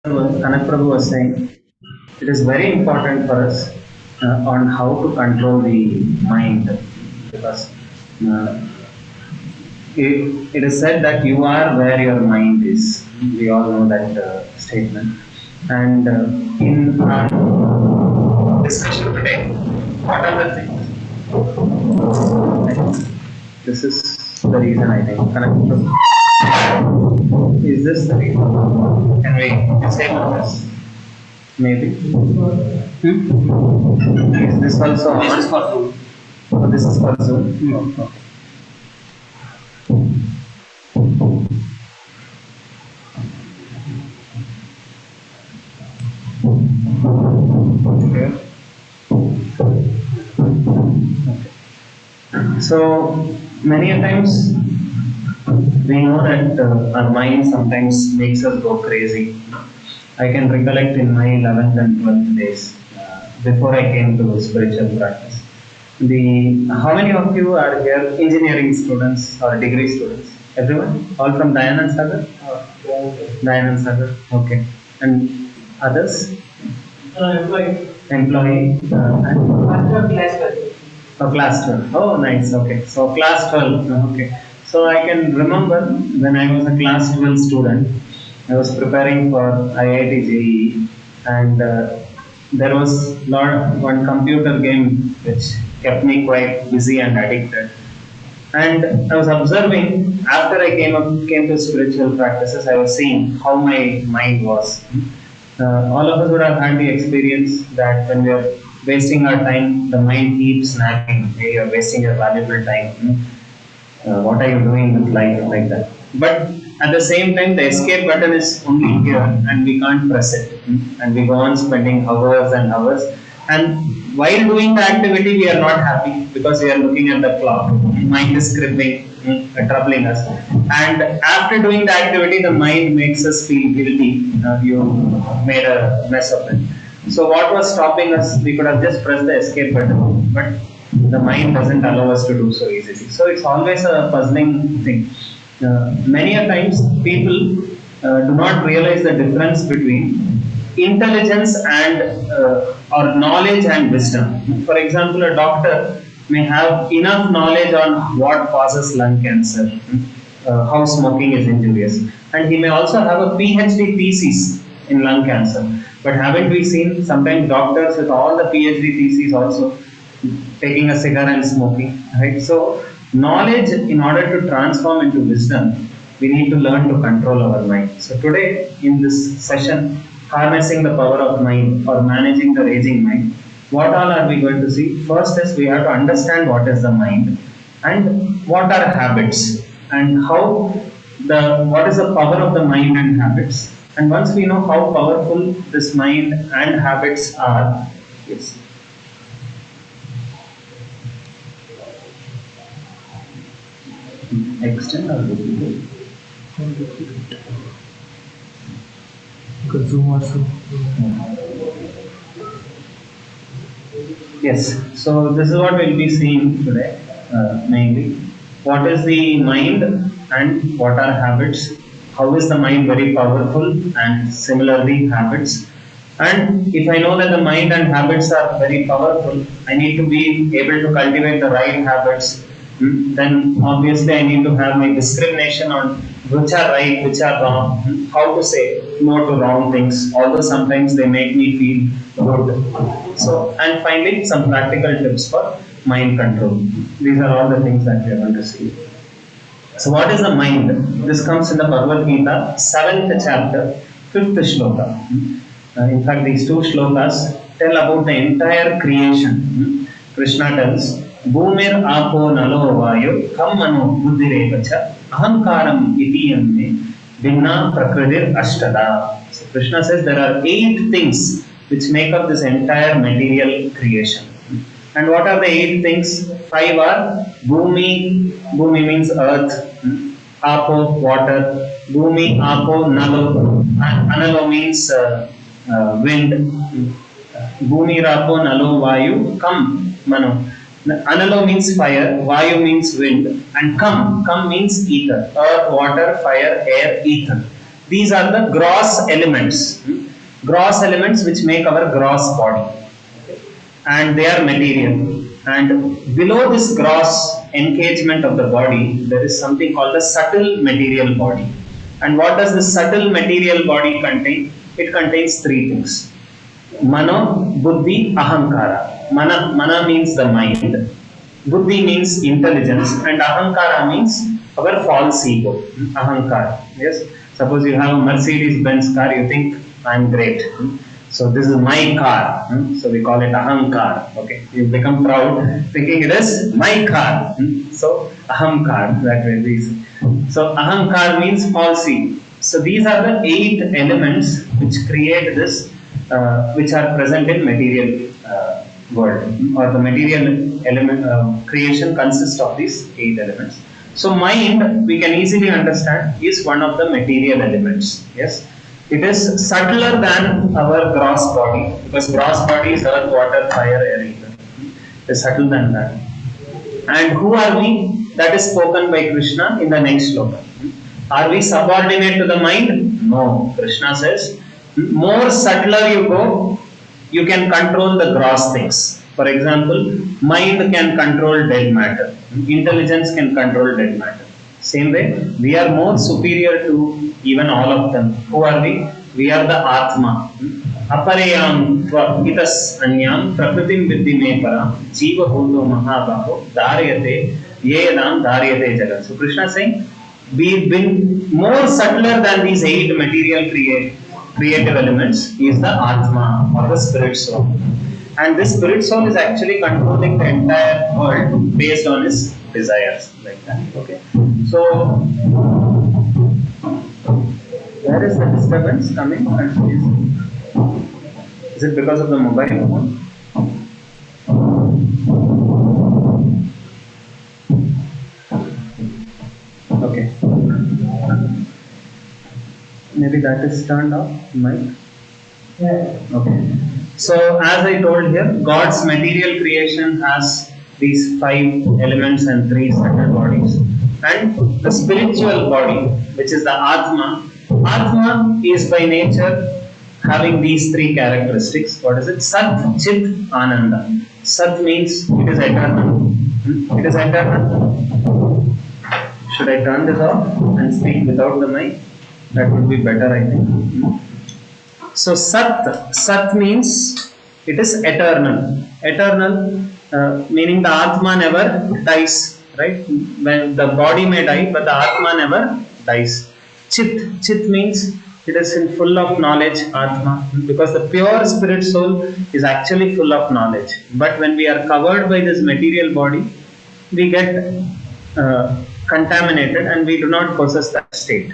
Kanak Prabhu was saying, it is very important for us on how to control the mind, because uh, it is said that you are where your mind is. We all know that statement. And in our discussion today, what are the things? I think this is the reason, I think. Kanak Prabhu. Is this the reason? Can we disable this? Maybe. Is this also on? This is for Zoom. Oh, this is for Zoom. Okay. So many a times we know that our mind sometimes makes us go crazy. I can recollect in my 11th and 12th days before I came to spiritual practice. How many of you are here engineering students or degree students? Everyone? All from Dayanand Sagar? Dayanand Sagar. Okay. And others? Employee. Employee. And class 12. Oh, class 12. Oh, nice. Okay. So class 12. Okay. So I can remember when I was a class 12 student, I was preparing for IIT JEE, and there was one computer game which kept me quite busy and addicted. And I was observing after I came to spiritual practices, I was seeing how my mind was. All of us would have had the experience that when we are wasting our time, the mind keeps nagging, hey, you're wasting your valuable time. What are you doing with life, like that? But at the same time, the escape button is only here and we can't press it. And we go on spending hours and hours. And while doing the activity, we are not happy because we are looking at the clock. Mind is crippling, troubling us. And after doing the activity, the mind makes us feel guilty. You made a mess of it. So what was stopping us? We could have just pressed the escape button, but the mind doesn't allow us to do so easily. So it's always a puzzling thing. Many a times people do not realize the difference between intelligence and or knowledge and wisdom. For example, a doctor may have enough knowledge on what causes lung cancer, how smoking is injurious, and he may also have a PhD thesis in lung cancer. But haven't we seen sometimes doctors with all the PhD theses also taking a cigar and smoking, right? So knowledge, in order to transform into wisdom, we need to learn to control our mind. So today in this session, harnessing the power of mind or managing the raging mind, what all are we going to see? First is we have to understand what is the mind and what are habits and what is the power of the mind and habits. And once we know how powerful this mind and habits are, yes. Extend or duplicate? Zoom also. Yes, so this is what we'll be seeing today, mainly. What is the mind and what are habits? How is the mind very powerful and similarly habits? And if I know that the mind and habits are very powerful, I need to be able to cultivate the right habits. Then obviously I need to have my discrimination on which are right, which are wrong, how to say no to wrong things, although sometimes they make me feel good. So, and finally some practical tips for mind control. These are all the things that we are going to see. So what is the mind? This comes in the Bhagavad Gita, 7th chapter, 5th shloka. In fact, these two shlokas tell about the entire creation. Krishna tells, Bhumir apo nalo vayu kam mano buddhirevacha ahankaram itiyam me vinna prakritir ashtada. So Krishna says there are 8 things which make up this entire material creation. And what are the 8 things? 5 are Bhumi, Bhumi means earth, Apo, water, Bhumi, Apo, Nalo, Analo means wind, Bhumi, Rapo, Nalo, Vayu, Kam, Mano. Analo means fire, Vayu means wind, and Kam means ether, earth, water, fire, air, ether. These are the gross elements. Gross elements which make our gross body. And they are material. And below this gross engagement of the body, there is something called the subtle material body. And what does the subtle material body contain? It contains three things: Mano, Buddhi, Ahankara. Mana means the mind, Buddhi means intelligence, and Ahankara means our false ego, Ahankara. Yes, suppose you have a Mercedes Benz car, you think I'm great. So this is my car. So we call it Ahankar. Okay, you become proud thinking it is my car. So Ahankar, that way we say. So Ahankar means false ego. So these are the 8 elements which create this, which are present in material world, or the material element creation consists of these 8 elements. So mind, we can easily understand, is one of the material elements. Yes, it is subtler than our gross body, because gross body is earth, water, fire, air, ether. It is subtle than that. And who are we? That is spoken by Krishna in the next sloka. Are we subordinate to the mind? No. Krishna says, more subtler you go, you can control the gross things. For example, mind can control dead matter. Intelligence can control dead matter. Same way, we are more superior to even all of them. Who are we? We are the Atma. Apareyam itas anyam prakritim viddhi me param jiva bhuto mahabaho dharyate yedam dharyate jagat. So Krishna is saying, we've been more subtler than these 8 material creative elements is the Atma, or the spirit soul. And this spirit soul is actually controlling the entire world based on his desires, like that. Okay. So where is the disturbance coming? Is it because of the mobile phone? Okay. Maybe that is turned off, mic. Yeah. Okay. So as I told here, God's material creation has these 5 elements and 3 subtle bodies. And the spiritual body, which is the Atma, Atma is by nature having these 3 characteristics. What is it? Sat, Chit, Ananda. Sat means it is eternal. It is eternal. Should I turn this off and speak without the mic? That would be better, I think. So Sat means it is eternal. Eternal meaning the Atma never dies, right? When the body may die, but the Atma never dies. Chit means it is in full of knowledge, Atma, because the pure spirit soul is actually full of knowledge. But when we are covered by this material body, we get contaminated and we do not possess that state,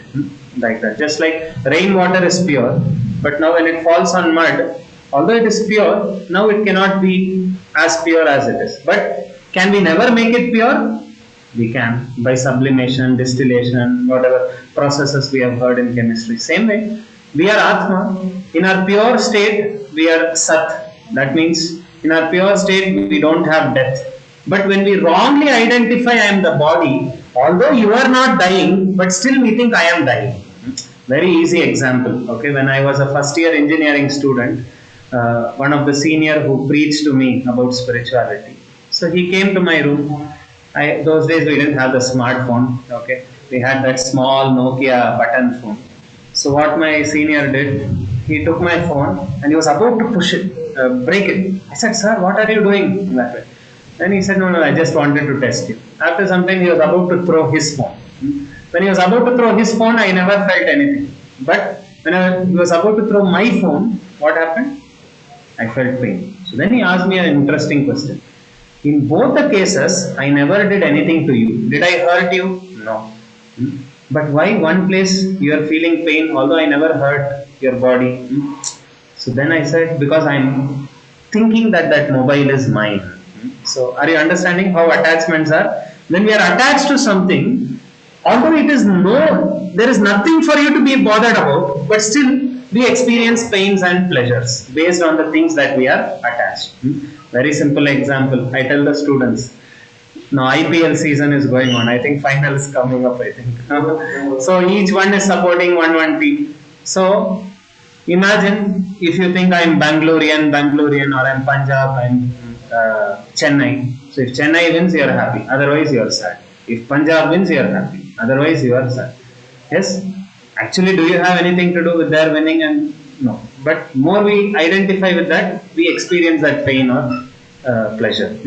like that. Just like rainwater is pure, but now when it falls on mud, although it is pure, now it cannot be as pure as it is. But can we never make it pure? We can, by sublimation, distillation, whatever processes we have heard in chemistry. Same way, we are Atma. In our pure state, we are Sat. That means in our pure state, we don't have death. But when we wrongly identify I am the body, although you are not dying, but still we think I am dying. Very easy example. Okay, when I was a first year engineering student, one of the senior who preached to me about spirituality. So he came to my room. Those days we didn't have the smartphone. Okay, we had that small Nokia button phone. So what my senior did, he took my phone and he was about to push it, break it. I said, "Sir, what are you doing?" That way. Then he said, no, I just wanted to test you. After some time, he was about to throw his phone. When he was about to throw his phone, I never felt anything. But when he was about to throw my phone, what happened? I felt pain. So then he asked me an interesting question. In both the cases, I never did anything to you. Did I hurt you? No. But why one place you are feeling pain, although I never hurt your body? So then I said, because I'm thinking that mobile is mine. So are you understanding how attachments are? When we are attached to something, although there is nothing for you to be bothered about, but still we experience pains and pleasures based on the things that we are attached. Very simple example. I tell the students, No, IPL season is going on. I think final is coming up. I think so. Each one is supporting one team. So imagine if you think I'm Bangalorean, or I'm Punjab, I'm Chennai. So if Chennai wins, you are happy. Otherwise, you are sad. If Punjab wins, you are happy. Otherwise, you are sad. Yes. Actually, do you have anything to do with their winning? And no. But more we identify with that, we experience that pain or pleasure.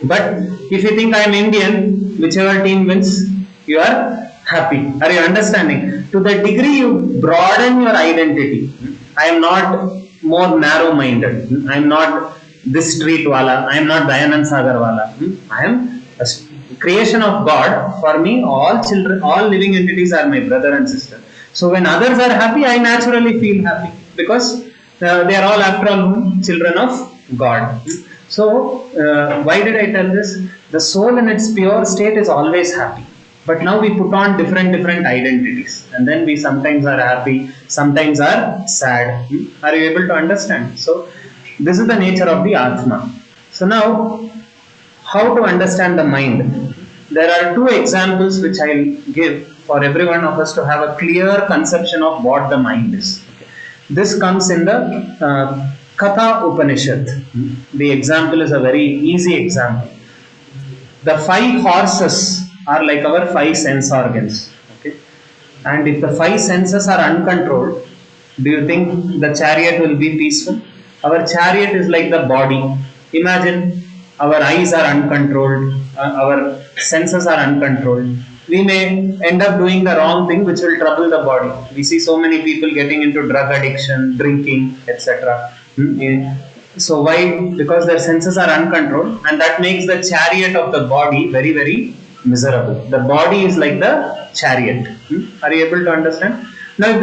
But if you think I am Indian, whichever team wins, you are happy. Are you understanding? To the degree you broaden your identity, I am not more narrow minded. I am not this street wala. I am not Dayanand Sagar wala. I am a creation of God. For me, all children, all living entities are my brother and sister. So when others are happy, I naturally feel happy because they are all after all children of God. So, why did I tell this? The soul in its pure state is always happy. But now we put on different identities, and then we sometimes are happy, sometimes are sad. Are you able to understand? So, this is the nature of the Atma. So now, how to understand the mind? There are two examples which I'll give for every one of us to have a clear conception of what the mind is. Okay. This comes in the Katha Upanishad. The example is a very easy example. The 5 horses are like our 5 sense organs. Okay? And if the 5 senses are uncontrolled, do you think the chariot will be peaceful? Our chariot is like the body. Imagine our eyes are uncontrolled, our senses are uncontrolled. We may end up doing the wrong thing which will trouble the body. We see so many people getting into drug addiction, drinking, etc. So why? Because their senses are uncontrolled, and that makes the chariot of the body very miserable. The body is like the chariot. Are you able to understand? Now if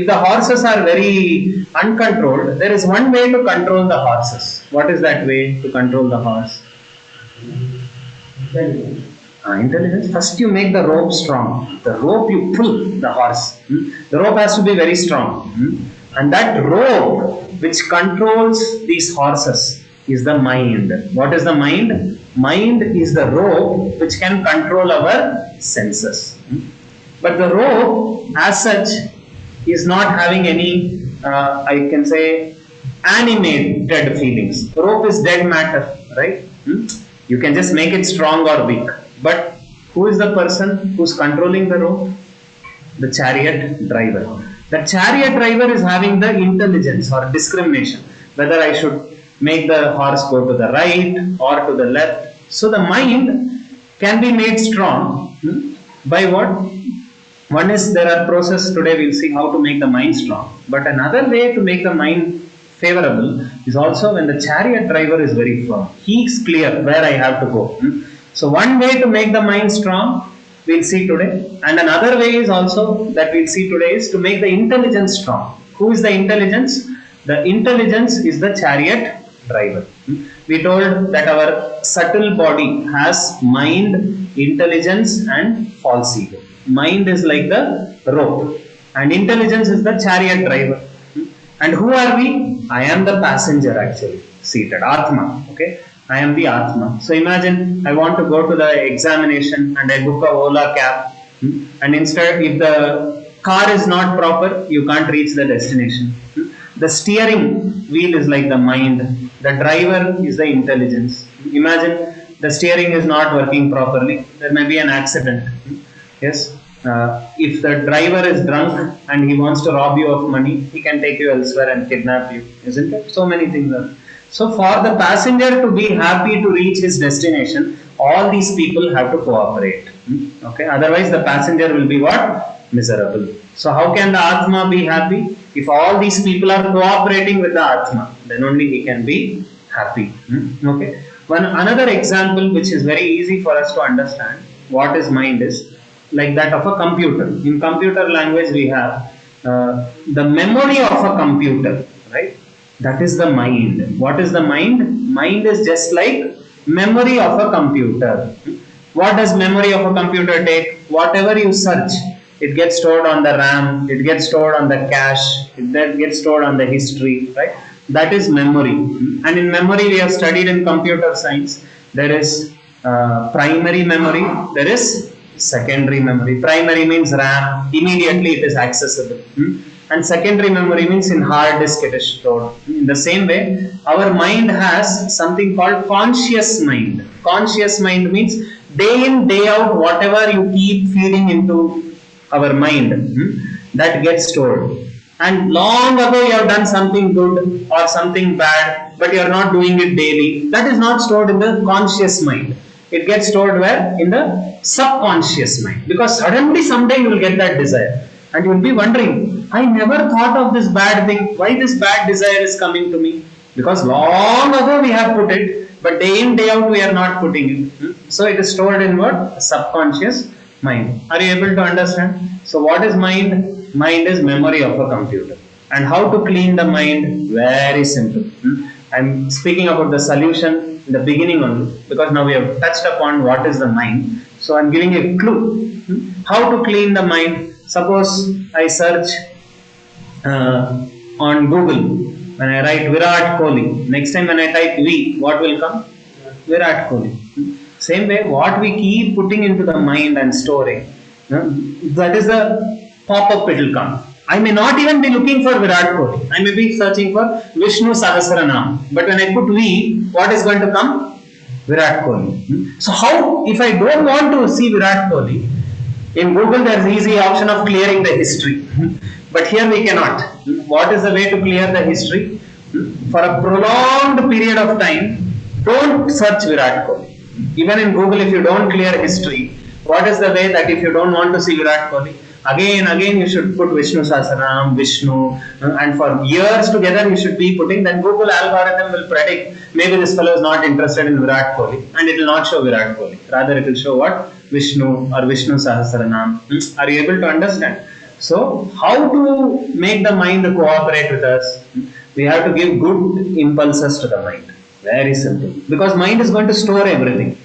the horses are very uncontrolled, there is one way to control the horses. What is that way to control the horse? Intelligence. First you make the rope strong. The rope you pull the horse. The rope has to be very strong. And that rope which controls these horses is the mind. What is the mind? Mind is the rope which can control our senses. But the rope as such is not having any, I can say, animated feelings. Rope is dead matter, right? You can just make it strong or weak. But who is the person who's controlling the rope? The chariot driver. The chariot driver is having the intelligence or discrimination, whether I should make the horse go to the right or to the left. So the mind can be made strong by what? One is there are processes today, we'll see how to make the mind strong. But another way to make the mind favorable is also when the chariot driver is very firm. He's clear where I have to go. So one way to make the mind strong, we'll see today. And another way is also that we'll see today is to make the intelligence strong. Who is the intelligence? The intelligence is the chariot driver. We told that our subtle body has mind, intelligence and false ego. Mind is like the rope and intelligence is the chariot driver. And who are we? I am the passenger actually, seated, Atma. Okay, I am the Atma. So imagine I want to go to the examination and I book a Ola cab, and instead if the car is not proper, you can't reach the destination. The steering wheel is like the mind, the driver is the intelligence. Imagine the steering is not working properly, there may be an accident. Yes, if the driver is drunk and he wants to rob you of money, he can take you elsewhere and kidnap you, isn't it? So many things are. So for the passenger to be happy to reach his destination, all these people have to cooperate. Okay, otherwise the passenger will be what? Miserable. So how can the Atma be happy? If all these people are cooperating with the Atma, then only he can be happy. Okay. Another example which is very easy for us to understand what is mind is like that of a computer. In computer language we have the memory of a computer, right? That is the mind. What is the mind? Mind is just like memory of a computer. What does memory of a computer take? Whatever you search, it gets stored on the RAM, it gets stored on the cache, it gets stored on the history, right? That is memory. And in memory we have studied in computer science, There is primary memory, there is secondary memory. Primary means RAM, immediately it is accessible. And secondary memory means in hard disk it is stored. In the same way, our mind has something called conscious mind. Conscious mind means day in, day out, whatever you keep feeding into our mind, that gets stored. And long ago you have done something good or something bad, but you are not doing it daily. That is not stored in the conscious mind. It gets stored where? In the subconscious mind. Because suddenly someday you will get that desire. And you will be wondering, I never thought of this bad thing. Why this bad desire is coming to me? Because long ago we have put it, but day in, day out we are not putting it. So it is stored in what? Subconscious mind. Are you able to understand? So what is mind? Mind is memory of a computer. And how to clean the mind? Very simple. I'm speaking about the solution in the beginning only, because now we have touched upon what is the mind. So I'm giving a clue. How to clean the mind? Suppose I search on Google. When I write Virat Kohli, next time when I type V, what will come? Virat Kohli. Same way, what we keep putting into the mind and storing, that is the pop-up it will come. I may not even be looking for Virat Kohli. I may be searching for Vishnu Sahasranam. But when I put V, what is going to come? Virat Kohli. So how, if I don't want to see Virat Kohli, in Google there is easy option of clearing the history. But here we cannot. What is the way to clear the history? For a prolonged period of time, don't search Virat Kohli. Even in Google, if you don't clear history, what is the way that if you don't want to see Virat Kohli, again you should put Vishnu Sahasranam, Vishnu, and for years together you should be putting, then Google algorithm will predict maybe this fellow is not interested in Virat Kohli and it will not show Virat Kohli. Rather it will show what? Vishnu or Vishnu Sahasranam. Are you able to understand? So how to make the mind cooperate with us? We have to give good impulses to the mind. Very simple. Because mind is going to store everything.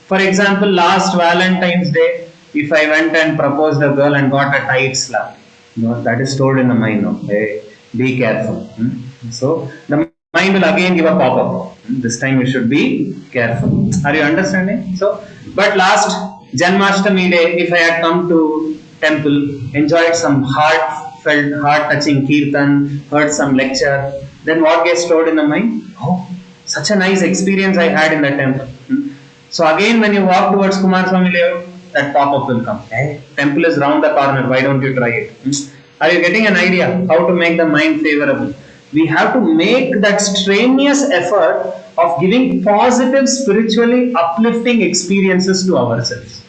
For example, last Valentine's Day, if I went and proposed a girl and got a tight slap, that is stored in the mind now. Hey, be careful. So the mind will again give a pop-up. This time you should be careful. Are you understanding? So, but last Janmashtami day, if I had come to temple, enjoyed some heartfelt, heart-touching kirtan, heard some lecture, then what gets stored in the mind? Oh, such a nice experience I had in the temple. So again, when you walk towards Kumaraswamy layout, that pop-up will come. Hey, temple is round the corner. Why don't you try it? Are you getting an idea how to make the mind favorable? We have to make that strenuous effort of giving positive, spiritually uplifting experiences to ourselves.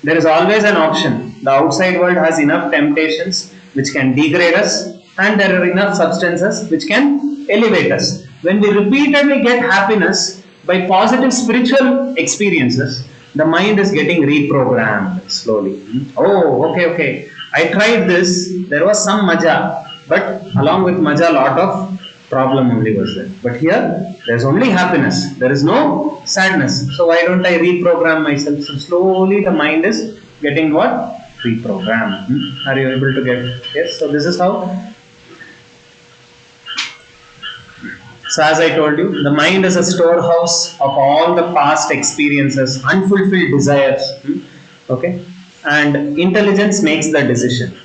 There is always an option. The outside world has enough temptations which can degrade us, and there are enough substances which can elevate us. When we repeatedly get happiness by positive spiritual experiences, the mind is getting reprogrammed slowly. Oh, okay. I tried this. There was some maja, but along with maja, lot of problem only was there. But here, there's only happiness. There is no sadness. So why don't I reprogram myself? So slowly the mind is getting what? Reprogrammed. Are you able to get? Yes. So this is how. So as I told you, the mind is a storehouse of all the past experiences, unfulfilled desires. Okay, and intelligence makes the decision.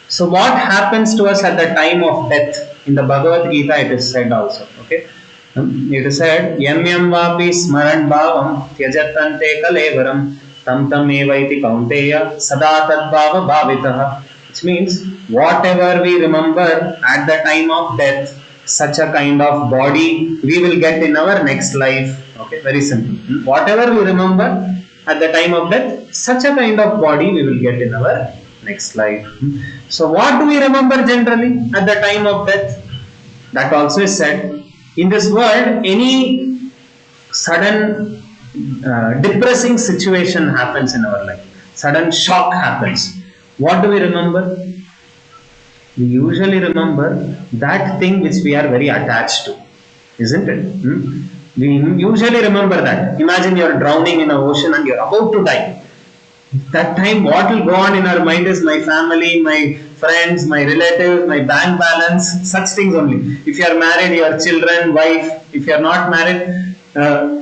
So what happens to us at the time of death? In the Bhagavad Gita it is said also. Okay, it is said, Yam yam vapi smaran bhavam tyajatante kalevaram tam tam evaiti kaunteya sada tad bhava bhavitaha. Which means whatever we remember at the time of death, such a kind of body we will get in our next life. Okay, very simple. Whatever we remember at the time of death, such a kind of body we will get in our next life. So what do we remember generally at the time of death? That also is said. In this world, any sudden depressing situation happens in our life. Sudden shock happens. What do we remember? We usually remember that thing which we are very attached to, isn't it? We usually remember that. Imagine you are drowning in an ocean and you are about to die. That time what will go on in our mind is my family, my friends, my relatives, my bank balance, such things only. If you are married, your children, wife. If you are not married,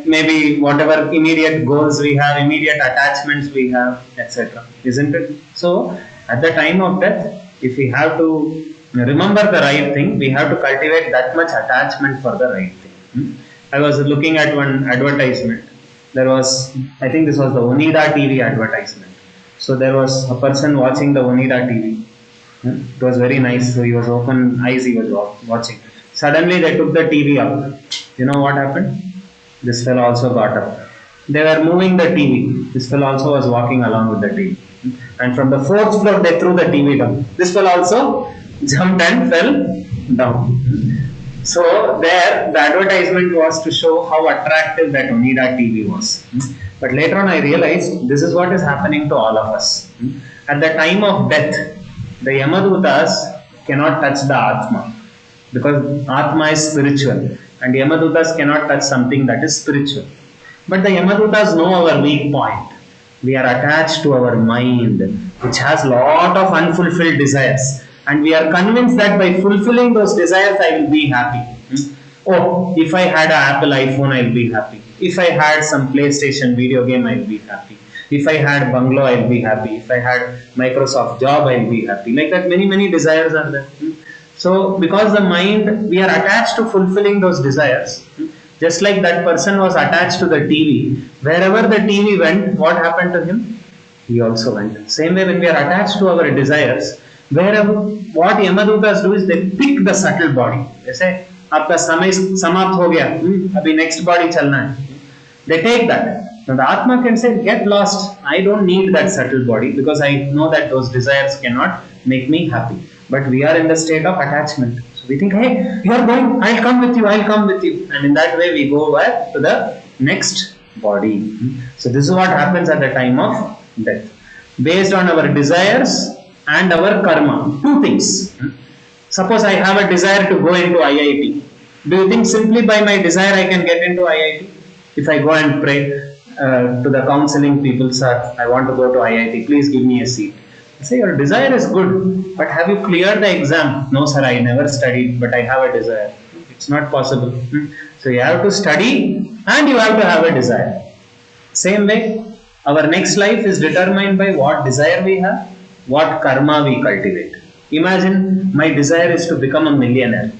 maybe whatever immediate goals we have, immediate attachments we have, etc. Isn't it? So, at the time of death, if we have to remember the right thing, we have to cultivate that much attachment for the right thing. I was looking at one advertisement. There was, I think this was the Onida TV advertisement. So there was a person watching the Onida TV. It was very nice. So he was open eyes, he was watching. Suddenly they took the TV up. You know what happened? This fellow also got up. They were moving the TV. This fellow also was walking along with the TV. And from the fourth floor they threw the TV down. This fellow also jumped and fell down. So there the advertisement was to show how attractive that Onida TV was. But later on I realized this is what is happening to all of us. At the time of death, the Yamadutas cannot touch the Atma, because Atma is spiritual and Yamadutas cannot touch something that is spiritual. But the Yamadutas know our weak point. We are attached to our mind, which has lot of unfulfilled desires, and we are convinced that by fulfilling those desires I will be happy. Oh, if I had an Apple iPhone I will be happy. If I had some PlayStation video game I will be happy. If I had bungalow I will be happy. If I had Microsoft job I will be happy. Like that, many desires are there. So because the mind, we are attached to fulfilling those desires. Just like that person was attached to the TV. Wherever the TV went, what happened to him? He also went. Same way when we are attached to our desires, wherever, what Yamadutas do is they pick the subtle body. They say, आपका समय समाप्त हो गया, अभी next body चलना है. They take that. Now the Atma can say, get lost. I don't need that subtle body because I know that those desires cannot make me happy. But we are in the state of attachment. So we think, hey, you are going, I'll come with you, I'll come with you. And in that way we go back to the next body. So this is what happens at the time of death. Based on our desires and our karma. Two things. Suppose I have a desire to go into IIT. Do you think simply by my desire I can get into IIT? If I go and pray to the counseling people, sir, I want to go to IIT, please give me a seat. I say, your desire is good, but have you cleared the exam? No, sir, I never studied, but I have a desire. It's not possible. So you have to study and you have to have a desire. Same way, our next life is determined by what desire we have, what karma we cultivate. Imagine my desire is to become a millionaire.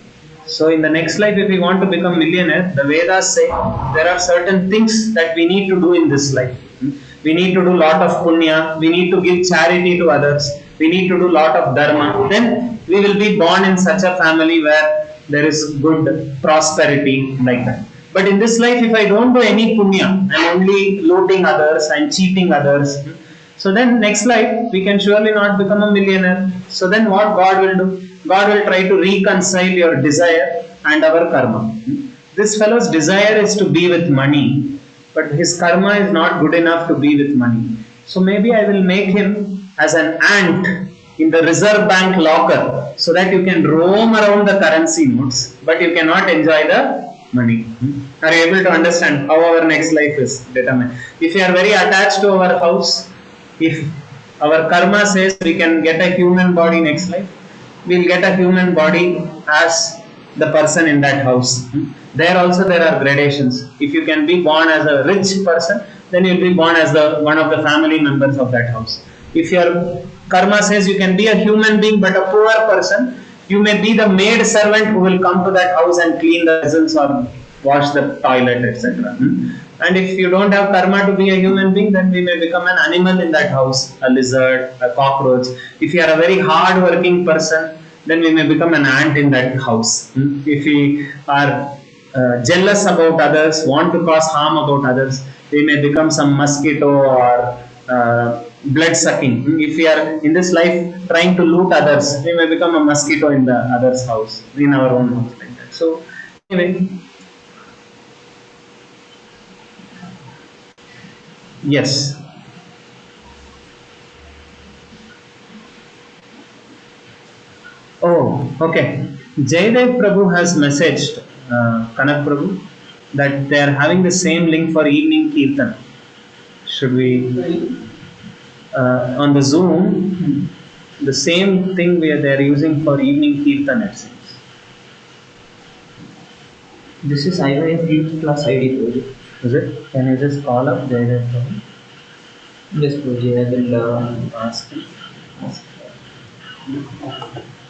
So in the next life, if we want to become millionaire, the Vedas say there are certain things that we need to do in this life. We need to do lot of punya, we need to give charity to others, we need to do lot of dharma. Then we will be born in such a family where there is good prosperity, like that. But in this life, if I don't do any punya, I am only looting others, I am cheating others. So then next life, we can surely not become a millionaire. So then what God will do? God will try to reconcile your desire and our karma. This fellow's desire is to be with money, but his karma is not good enough to be with money. So maybe I will make him as an ant in the Reserve Bank locker so that you can roam around the currency notes, but you cannot enjoy the money. Are you able to understand how our next life is determined? If you are very attached to our house, if our karma says we can get a human body next life, we will get a human body as the person in that house. There also there are gradations. If you can be born as a rich person, then you will be born as the one of the family members of that house. If your karma says you can be a human being but a poor person, you may be the maid servant who will come to that house and clean the vessels or wash the toilet, etc. And if you don't have karma to be a human being, then we may become an animal in that house, a lizard, a cockroach. If you are a very hard working person, then we may become an ant in that house. If we are jealous about others, want to cause harm about others, we may become some mosquito or blood sucking. If we are in this life trying to loot others, we may become a mosquito in the other's house, in our own house, like that. So anyway, yes. Oh, okay. Jaydev Prabhu has messaged Kanak Prabhu that they are having the same link for evening kirtan. Should we on the Zoom the same thing they are using for evening kirtan, it seems. This is IYF plus ID project. Is it? Can you just call up Jaydev? Yes, project. I will Ask him. ask.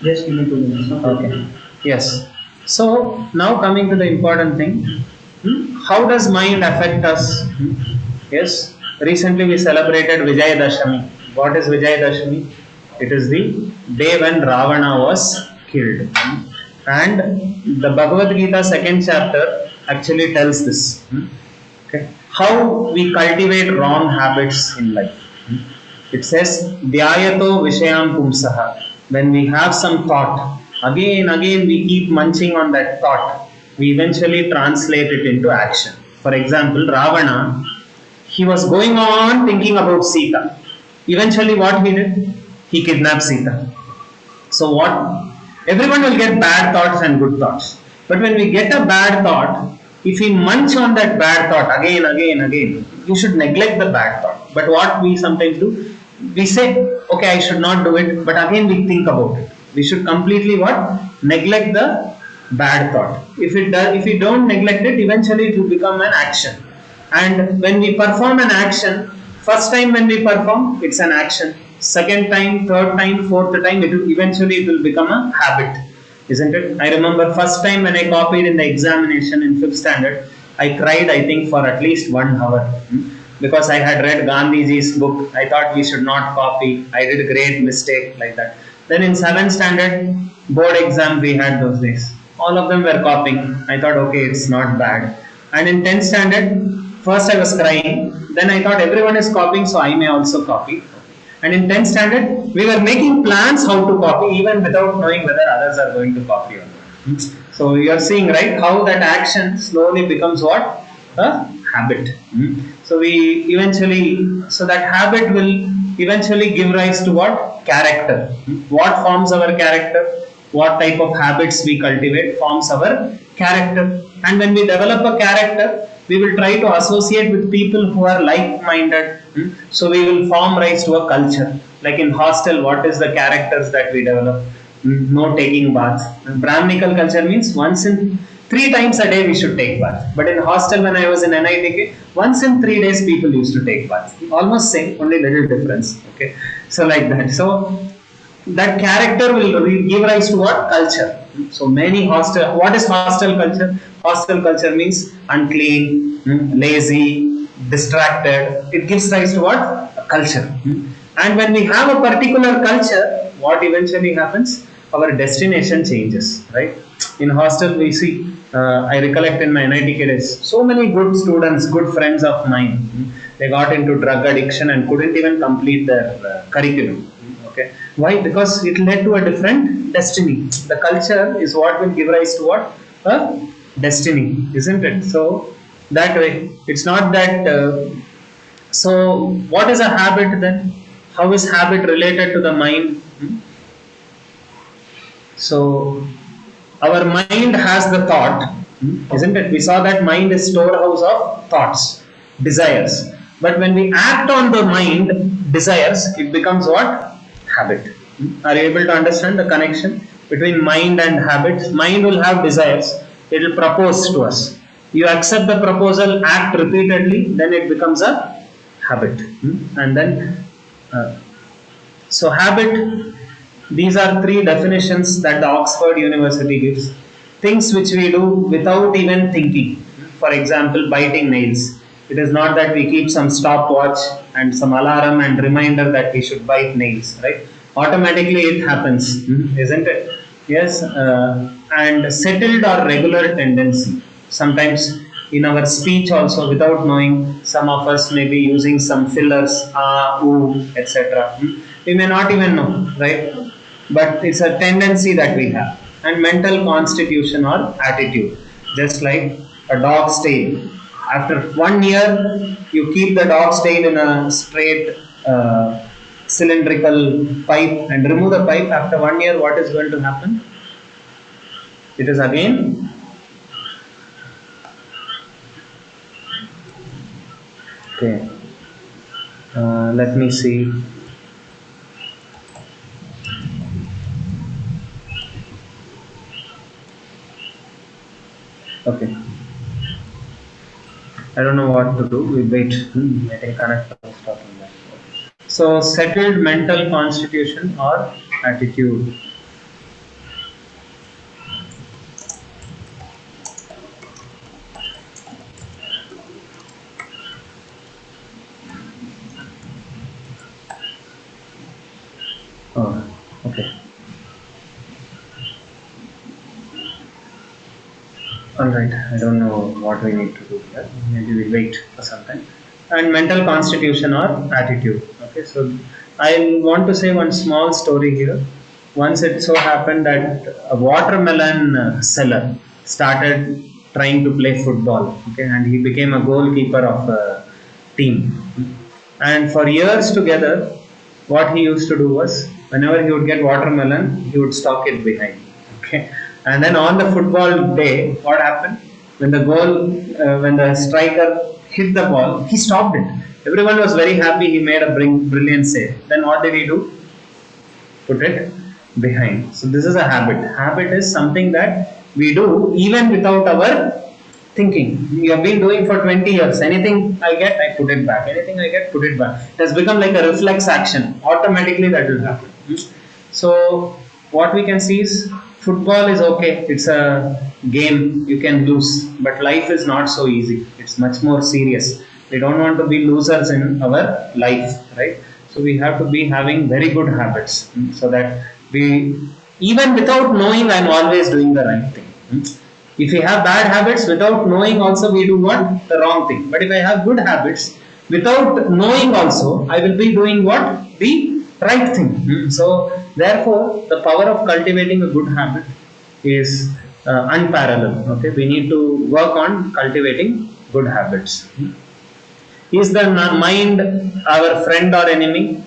Just give me 2 minutes. Okay. Yes. So now coming to the important thing, how does mind affect us? Yes. Recently we celebrated Vijay Dashami. What is Vijay Dashami? It is the day when Ravana was killed. And the Bhagavad Gita second chapter actually tells this. Okay. How we cultivate wrong habits in life. It says, Dhyayato Vishayam Pumsaha. When we have some thought, again we keep munching on that thought, we eventually translate it into action. For example, Ravana, he was going on thinking about Sita. Eventually, what he did? He kidnapped Sita. So what? Everyone will get bad thoughts and good thoughts. But when we get a bad thought, if we munch on that bad thought again, you should neglect the bad thought. But what we sometimes do, we say, okay, I should not do it, but again we think about it. We should completely what? Neglect the bad thought. If we don't neglect it, eventually it will become an action. And when we perform an action, first time when we perform, it's an action. Second time, third time, fourth time, it will become a habit, isn't it? I remember first time when I copied in the examination in fifth standard, I cried I think for at least 1 hour, because I had read Gandhiji's book. I thought we should not copy. I did a great mistake like that. Then in seventh standard board exam we had those days. All of them were copying. I thought okay, it's not bad. And in 10th standard, first I was crying. Then I thought everyone is copying, so I may also copy. And in 10th standard, we were making plans how to copy even without knowing whether others are going to copy or not. So you are seeing, right, how that action slowly becomes what? A habit. So so that habit will eventually give rise to what? Character. What forms our character? What type of habits we cultivate forms our character. And when we develop a character, we will try to associate with people who are like-minded. So we will form rise to a culture. Like in hostel, what is the characters that we develop? No taking baths. Brahminical culture means once in 3 times a day we should take bath. But in hostel when I was in NITK, once in 3 days people used to take baths. Almost same, only little difference. Okay, so like that. So that character will give rise to what? Culture. So many hostel. What is hostel culture? Hostel culture means unclean, lazy, distracted. It gives rise to what? A culture. And when we have a particular culture, what eventually happens? Our destination changes, right? In hostel, we see. I recollect in my NITK days, so many good students, good friends of mine. They got into drug addiction and couldn't even complete their curriculum. Okay, why? Because it led to a different destiny. The culture is what will give rise to what? A destiny, isn't it? So that way, it's not that. So what is a habit then? How is habit related to the mind? So our mind has the thought, isn't it? We saw that mind is storehouse of thoughts, desires. But when we act on the mind desires, it becomes what? Habit. Are you able to understand the connection between mind and habits? Mind will have desires. It will propose to us. You accept the proposal, act repeatedly, then it becomes a habit. And then, so habit, these are 3 definitions that the Oxford University gives. Things which we do without even thinking. For example, biting nails. It is not that we keep some stopwatch and some alarm and reminder that we should bite nails, right? Automatically it happens, isn't it? Yes, and settled or regular tendency. Sometimes in our speech also, without knowing, some of us may be using some fillers, ooh, etc. We may not even know, right? But it's a tendency that we have. And mental constitution or attitude, just like a dog's tail. After 1 year, you keep the dog's tail in a straight cylindrical pipe and remove the pipe. After 1 year, what is going to happen? It is again okay. Let me see. Okay. I don't know what to do. We wait. I think connect was talking that. So settled mental constitution or attitude. Oh, okay. All right. I don't know what we need to do here. Maybe we wait for some time. And mental constitution or attitude. Okay. So I want to say one small story here. Once it so happened that a watermelon seller started trying to play football. Okay, and he became a goalkeeper of a team. And for years together, what he used to do was whenever he would get watermelon, he would stock it behind. Okay, and then on the football day, what happened? When the striker hit the ball, he stopped it. Everyone was very happy. He made a brilliant save. Then what did he do? Put it behind. So this is a habit. Habit is something that we do even without our thinking. We have been doing for 20 years. Anything I get, I put it back. Anything I get, put it back. It has become like a reflex action. Automatically that will happen. So what we can see is football is okay. It's a game. You can lose. But life is not so easy. It's much more serious. We don't want to be losers in our life, right? So we have to be having very good habits, so that we, even without knowing, I'm always doing the right thing. If we have bad habits without knowing, also we do what? The wrong thing. But if I have good habits without knowing, also I will be doing what? The right thing. So therefore, the power of cultivating a good habit is unparalleled. Okay, we need to work on cultivating good habits. Is the mind our friend or enemy?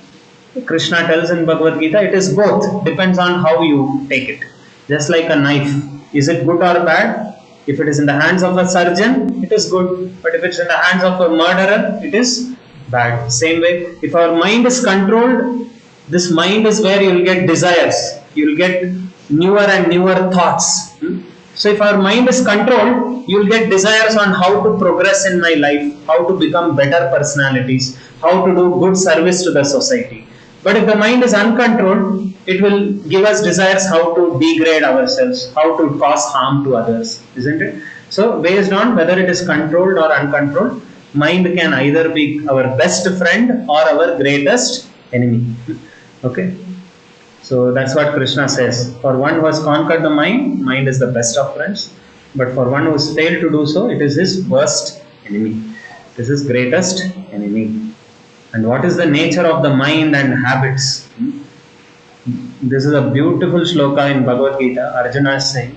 Krishna tells in Bhagavad Gita, it is both. Depends on how you take it. Just like a knife. Is it good or bad? If it is in the hands of a surgeon, it is good. But if it's in the hands of a murderer, it is bad. Same way, if our mind is controlled, this mind is where you will get desires. You will get newer and newer thoughts. So if our mind is controlled, you will get desires on how to progress in my life, how to become better personalities, how to do good service to the society. But if the mind is uncontrolled, it will give us desires how to degrade ourselves, how to cause harm to others, isn't it? So based on whether it is controlled or uncontrolled, mind can either be our best friend or our greatest enemy. Okay. So that's what Krishna says. For one who has conquered the mind, mind is the best of friends. But for one who has failed to do so, it is his worst enemy. This is greatest enemy. And what is the nature of the mind and habits? This is a beautiful shloka in Bhagavad Gita. Arjuna is saying,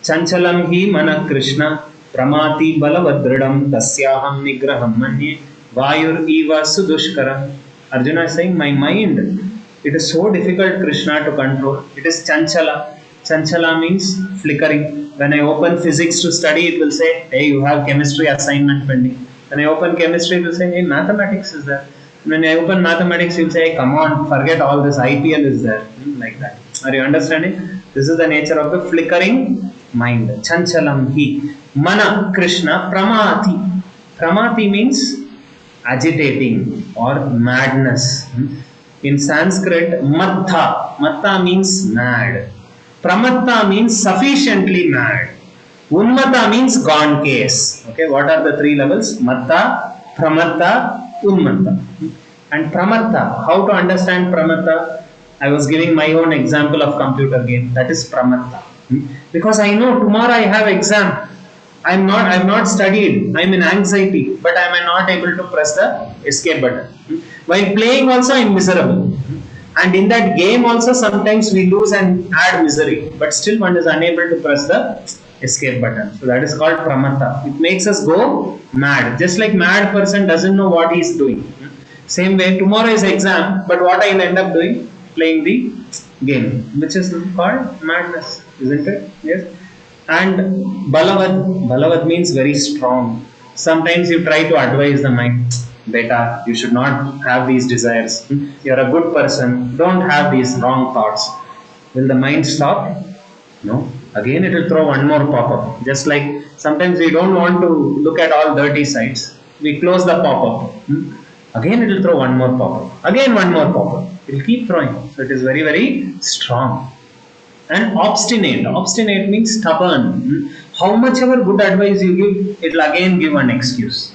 Chanchalam hi mana Krishna pramati balavadridam tasyaham nigraham manye vayur eva sudushkaram. Arjuna is saying, my mind, it is so difficult, Krishna, to control. It is chanchala. Chanchala means flickering. When I open physics to study, it will say, hey, you have chemistry assignment pending. When I open chemistry, it will say, hey, mathematics is there. When I open mathematics, you will say, hey, come on, forget all this, IPL is there. Like that. Are you understanding? This is the nature of the flickering mind. Chanchalam hi. Mana Krishna pramati. Pramati means agitating or madness. In Sanskrit, matta means mad. Pramatta means sufficiently mad. Unmata means gone case. Okay, what are the three levels? Matta, pramatta, unmatta. And pramatta, how to understand pramatta? I was giving my own example of computer game. That is pramatta. Because I know tomorrow I have exam. I've not studied. I'm in anxiety, but I am not able to press the escape button. While playing also I'm miserable. And in that game also sometimes we lose and add misery. But still one is unable to press the escape button. So that is called pramata. It makes us go mad. Just like mad person doesn't know what he is doing. Same way tomorrow is exam, but what I will end up doing? Playing the game, which is called madness, isn't it? Yes. And balavad means very strong. Sometimes you try to advise the mind, beta, you should not have these desires. You're a good person, don't have these wrong thoughts. Will the mind stop? No. Again it will throw one more pop-up. Just like sometimes we don't want to look at all dirty sites, we close the pop-up. Again it will throw one more pop-up, again one more pop-up, it will keep throwing. So it is very very strong. And obstinate means stubborn. How much ever good advice you give, it will again give an excuse.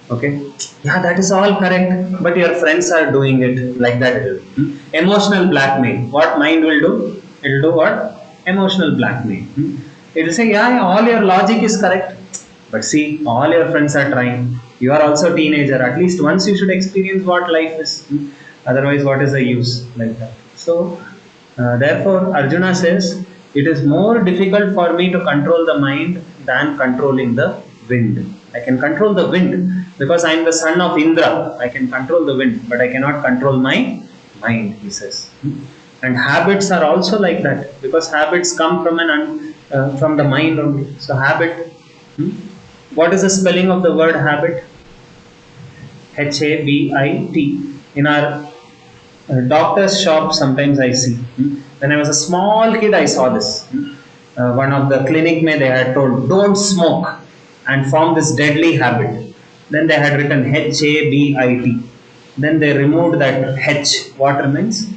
Okay, yeah, that is all correct, but your friends are doing it, like that it will. Emotional blackmail, what mind will do, it will do what? Emotional blackmail. It will say, yeah, yeah, all your logic is correct, but see, all your friends are trying, you are also a teenager, at least once you should experience what life is. Otherwise what is the use, like that. So therefore Arjuna says, it is more difficult for me to control the mind than controlling the wind. I can control the wind because I am the son of Indra, I can control the wind, but I cannot control my mind, he says. And habits are also like that, because habits come from from the mind only. So habit, what is the spelling of the word habit? HABIT. In our doctor's shop sometimes I see. When I was a small kid I saw this. One of the clinic may they had told, don't smoke and form this deadly habit. Then they had written HABIT. Then they removed that H. What remains?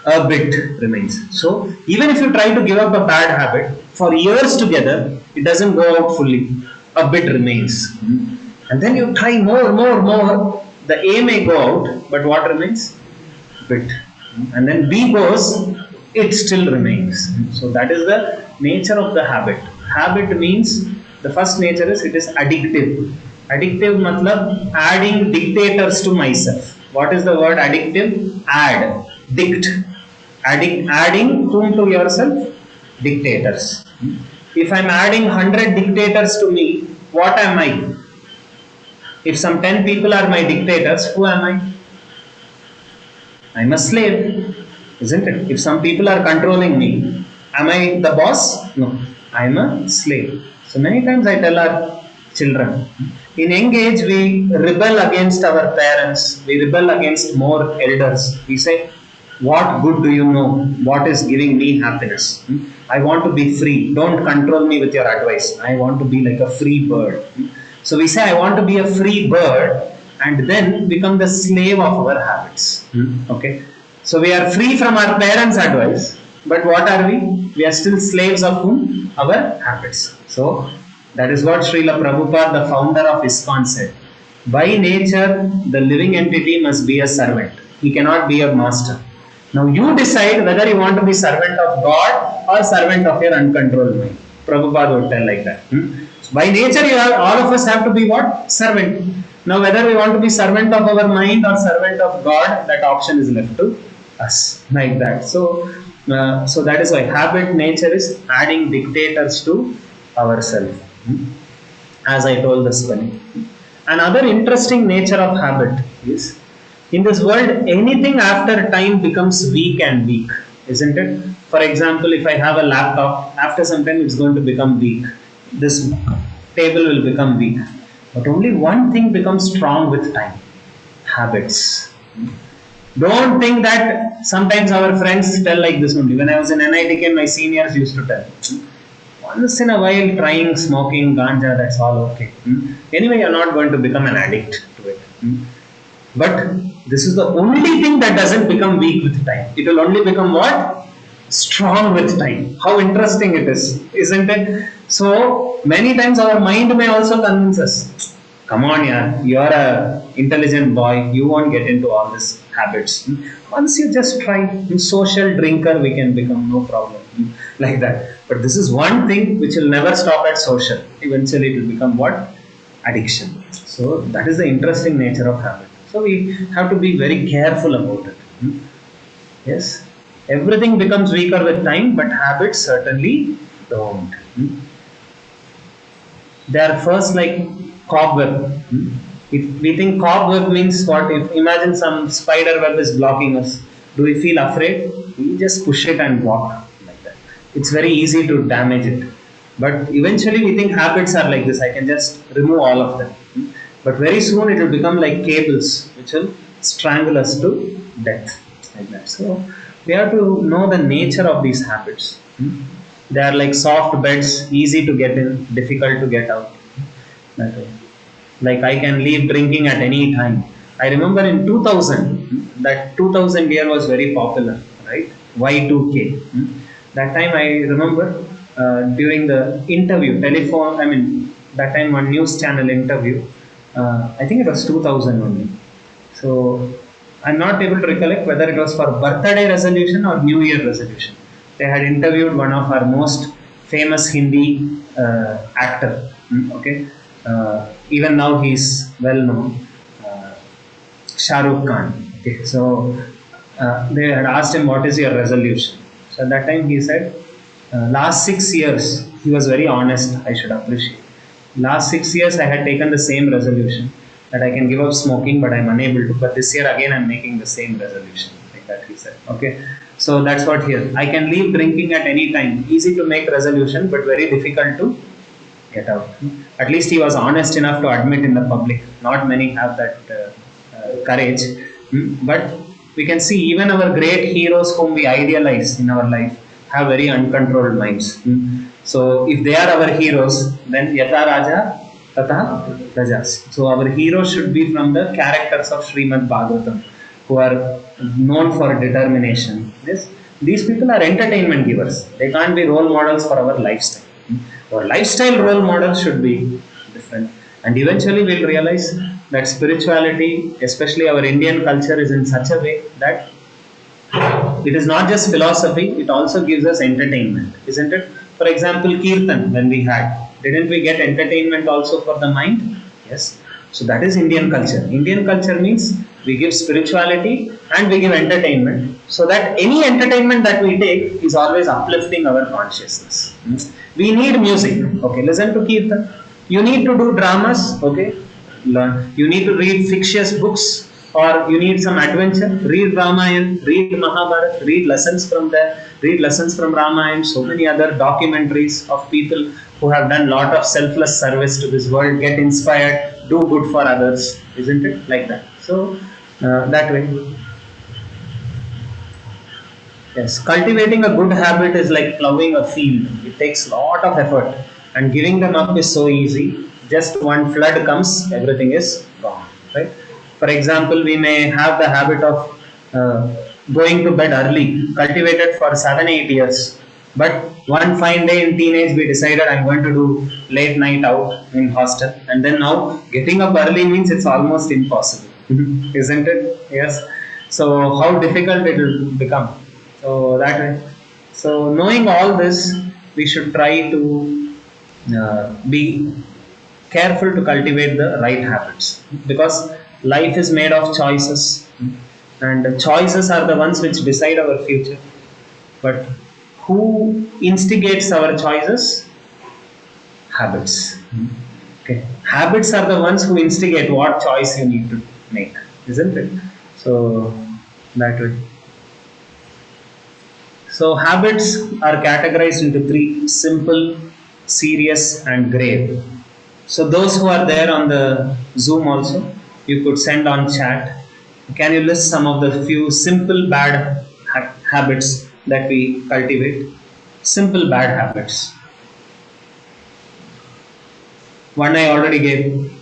A bit remains. So even if you try to give up a bad habit for years together, it doesn't go out fully. A bit remains. And then you try more. The A may go out, but what remains? Bit. And then B goes, it still remains. So that is the nature of the habit. Habit means, the first nature is, it is addictive. Addictive matlab adding dictators to myself. What is the word addictive? Add, dict. Adding whom to yourself? Dictators. If I am adding 100 dictators to me, what am I? If some 10 people are my dictators, who am I? I am a slave, isn't it? If some people are controlling me, am I the boss? No, I am a slave. So many times I tell our children, in young age we rebel against our parents, we rebel against more elders. We say, what good do you know? What is giving me happiness? I want to be free. Don't control me with your advice. I want to be like a free bird. So we say, I want to be a free bird, and then become the slave of our habits. Okay. So we are free from our parents' advice, but what are we? We are still slaves of whom? Our habits. So that is what Srila Prabhupada, the founder of ISKCON, said. By nature, the living entity must be a servant. He cannot be a master. Now you decide whether you want to be servant of God or servant of your uncontrolled mind. Prabhupada would tell like that. By nature, all of us have to be what? Servant. Now whether we want to be servant of our mind or servant of God, that option is left to us, like that. So that is why habit nature is adding dictators to ourselves. As I told the spelling. Another interesting nature of habit is, in this world, anything after time becomes weak and weak, isn't it? For example, if I have a laptop, after some time it's going to become weak. This table will become weak. But only one thing becomes strong with time: habits. Don't think that sometimes our friends tell like this only. When I was in NITK, my seniors used to tell, once in a while trying smoking ganja, that's all okay. Anyway, you're not going to become an addict to it. But this is the only thing that doesn't become weak with time. It will only become what? Strong with time. How interesting it is, isn't it? So many times our mind may also convince us, come on, yeah, you are a intelligent boy, you won't get into all these habits. Once you just try, social drinker we can become, no problem, like that. But this is one thing which will never stop at social. Eventually it will become what? Addiction. So that is the interesting nature of habit. So we have to be very careful about it. Yes, everything becomes weaker with time, but habits certainly don't. They are first like cobweb. If we think cobweb means what? If imagine some spider web is blocking us, do we feel afraid? We just push it and walk like that. It's very easy to damage it. But eventually we think habits are like this. I can just remove all of them. But very soon it will become like cables which will strangle us to death, like that. So we have to know the nature of these habits. They are like soft beds, easy to get in, difficult to get out. That way. Like I can leave drinking at any time. I remember in 2000, that 2000 year was very popular, right? Y2K. That time I remember during the interview, telephone, I mean, that time one news channel interview, I think it was 2000 only. So I'm not able to recollect whether it was for birthday resolution or New Year resolution. They had interviewed one of our most famous Hindi actor. Okay, even now he's well known, Shah Rukh Khan. Okay, so they had asked him what is your resolution. So at that time he said, last 6 years he was very honest. I should appreciate. Last 6 years I had taken the same resolution that I can give up smoking, but I'm unable to. But this year again I'm making the same resolution, like that he said. Okay, so that's what here. I can leave drinking at any time. Easy to make resolution, but very difficult to get out. At least he was honest enough to admit in the public. Not many have that courage. But we can see even our great heroes whom we idealize in our life have very uncontrolled minds. So if they are our heroes, then Yata Raja Tata Rajas. So our heroes should be from the characters of Srimad Bhagavatam, who are known for determination. Yes, these people are entertainment givers. They can't be role models for our lifestyle. Our lifestyle role model should be different. And eventually we'll realize that spirituality, especially our Indian culture, is in such a way that it is not just philosophy, it also gives us entertainment, isn't it? For example, Kirtan, when we had, didn't we get entertainment also for the mind? Yes. So that is Indian culture. Indian culture means we give spirituality and we give entertainment, so that any entertainment that we take is always uplifting our consciousness. We need music. Okay, listen to Kirtan. You need to do dramas. Okay, learn. You need to read fictitious books, or you need some adventure. Read Ramayana, read Mahabharata, read lessons from there, read lessons from Ramayana. So many other documentaries of people who have done lot of selfless service to this world. Get inspired, do good for others, isn't it? Like that. So that way. Yes, cultivating a good habit is like plowing a field. It takes a lot of effort, and giving them up is so easy. Just one flood comes, everything is gone. Right? For example, we may have the habit of going to bed early, cultivated for 7 8 years. But one fine day in teenage, we decided I'm going to do late night out in hostel, and then now getting up early means it's almost impossible, isn't it? Yes. So how difficult it will become. So that way. So knowing all this, we should try to be careful to cultivate the right habits, because life is made of choices, and choices are the ones which decide our future. But who instigates our choices? Habits. Okay, habits are the ones who instigate what choice you need to make, isn't it? So that way. So habits are categorized into three: simple, serious, and grave. So those who are there on the Zoom also, you could send on chat. Can you list some of the few simple bad habits that we cultivate? Simple bad habits. One I already gave.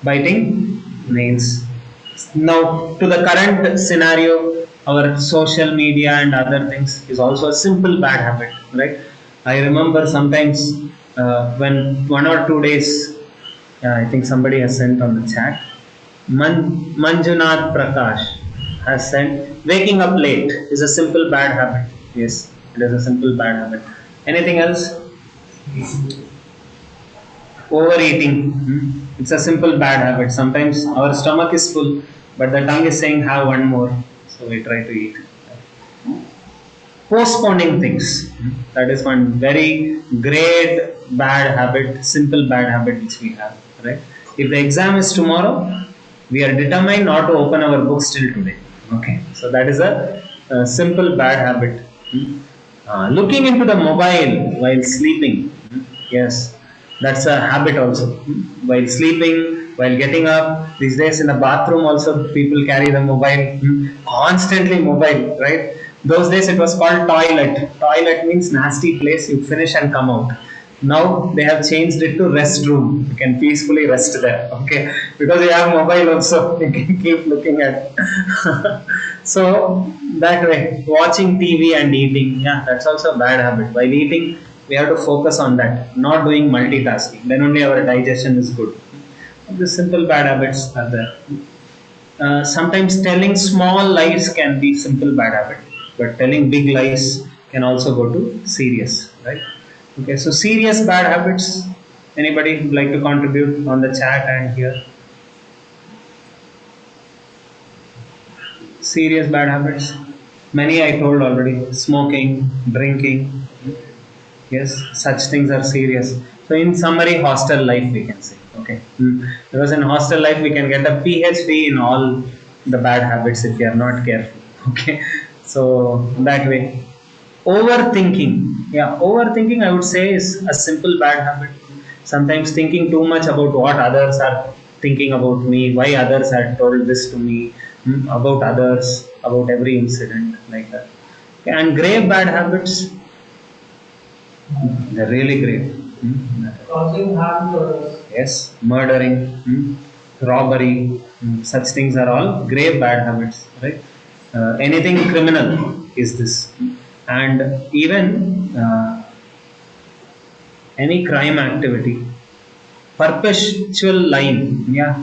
Biting nails. Now to the current scenario, our social media and other things is also a simple bad habit, right? I remember sometimes when 1 or 2 days, I think somebody has sent on the chat. Manjunath Prakash has sent, waking up late is a simple bad habit. Yes, it is a simple bad habit. Anything else? Overeating. It's a simple bad habit. Sometimes our stomach is full, but the tongue is saying have one more, so we try to eat. Postponing things. That is one very great bad habit, simple bad habit which we have. Right? If the exam is tomorrow, we are determined not to open our books till today. Okay, so that is a simple bad habit. Looking into the mobile while sleeping. Yes, that's a habit also. While sleeping, while getting up, these days in the bathroom also people carry the mobile, constantly mobile, right? Those days it was called toilet. Toilet means nasty place, you finish and come out. Now they have changed it to restroom. You can peacefully rest there, okay? Because you have mobile also, you can keep looking at. So that way, watching TV and eating, yeah, that's also a bad habit. While eating, we have to focus on that, not doing multitasking. Then only our digestion is good. The simple bad habits are there. Sometimes telling small lies can be simple bad habit, but telling big lies can also go to serious, right? Okay, so serious bad habits. Anybody would like to contribute on the chat and here? Serious bad habits. Many I told already. Smoking, drinking. Yes, such things are serious. So in summary, hostel life we can say. Okay. Because in hostel life we can get a PhD in all the bad habits if you are not careful. Okay. So that way. Overthinking. Yeah, overthinking I would say is a simple bad habit. Sometimes thinking too much about what others are thinking about me, why others had told this to me, about others, about every incident like that. Okay, and grave bad habits, they're really grave. Causing harm to others. Yes, murdering, robbery, such things are all grave bad habits, right? Anything criminal is this, and even any crime activity, perpetual lying, yeah,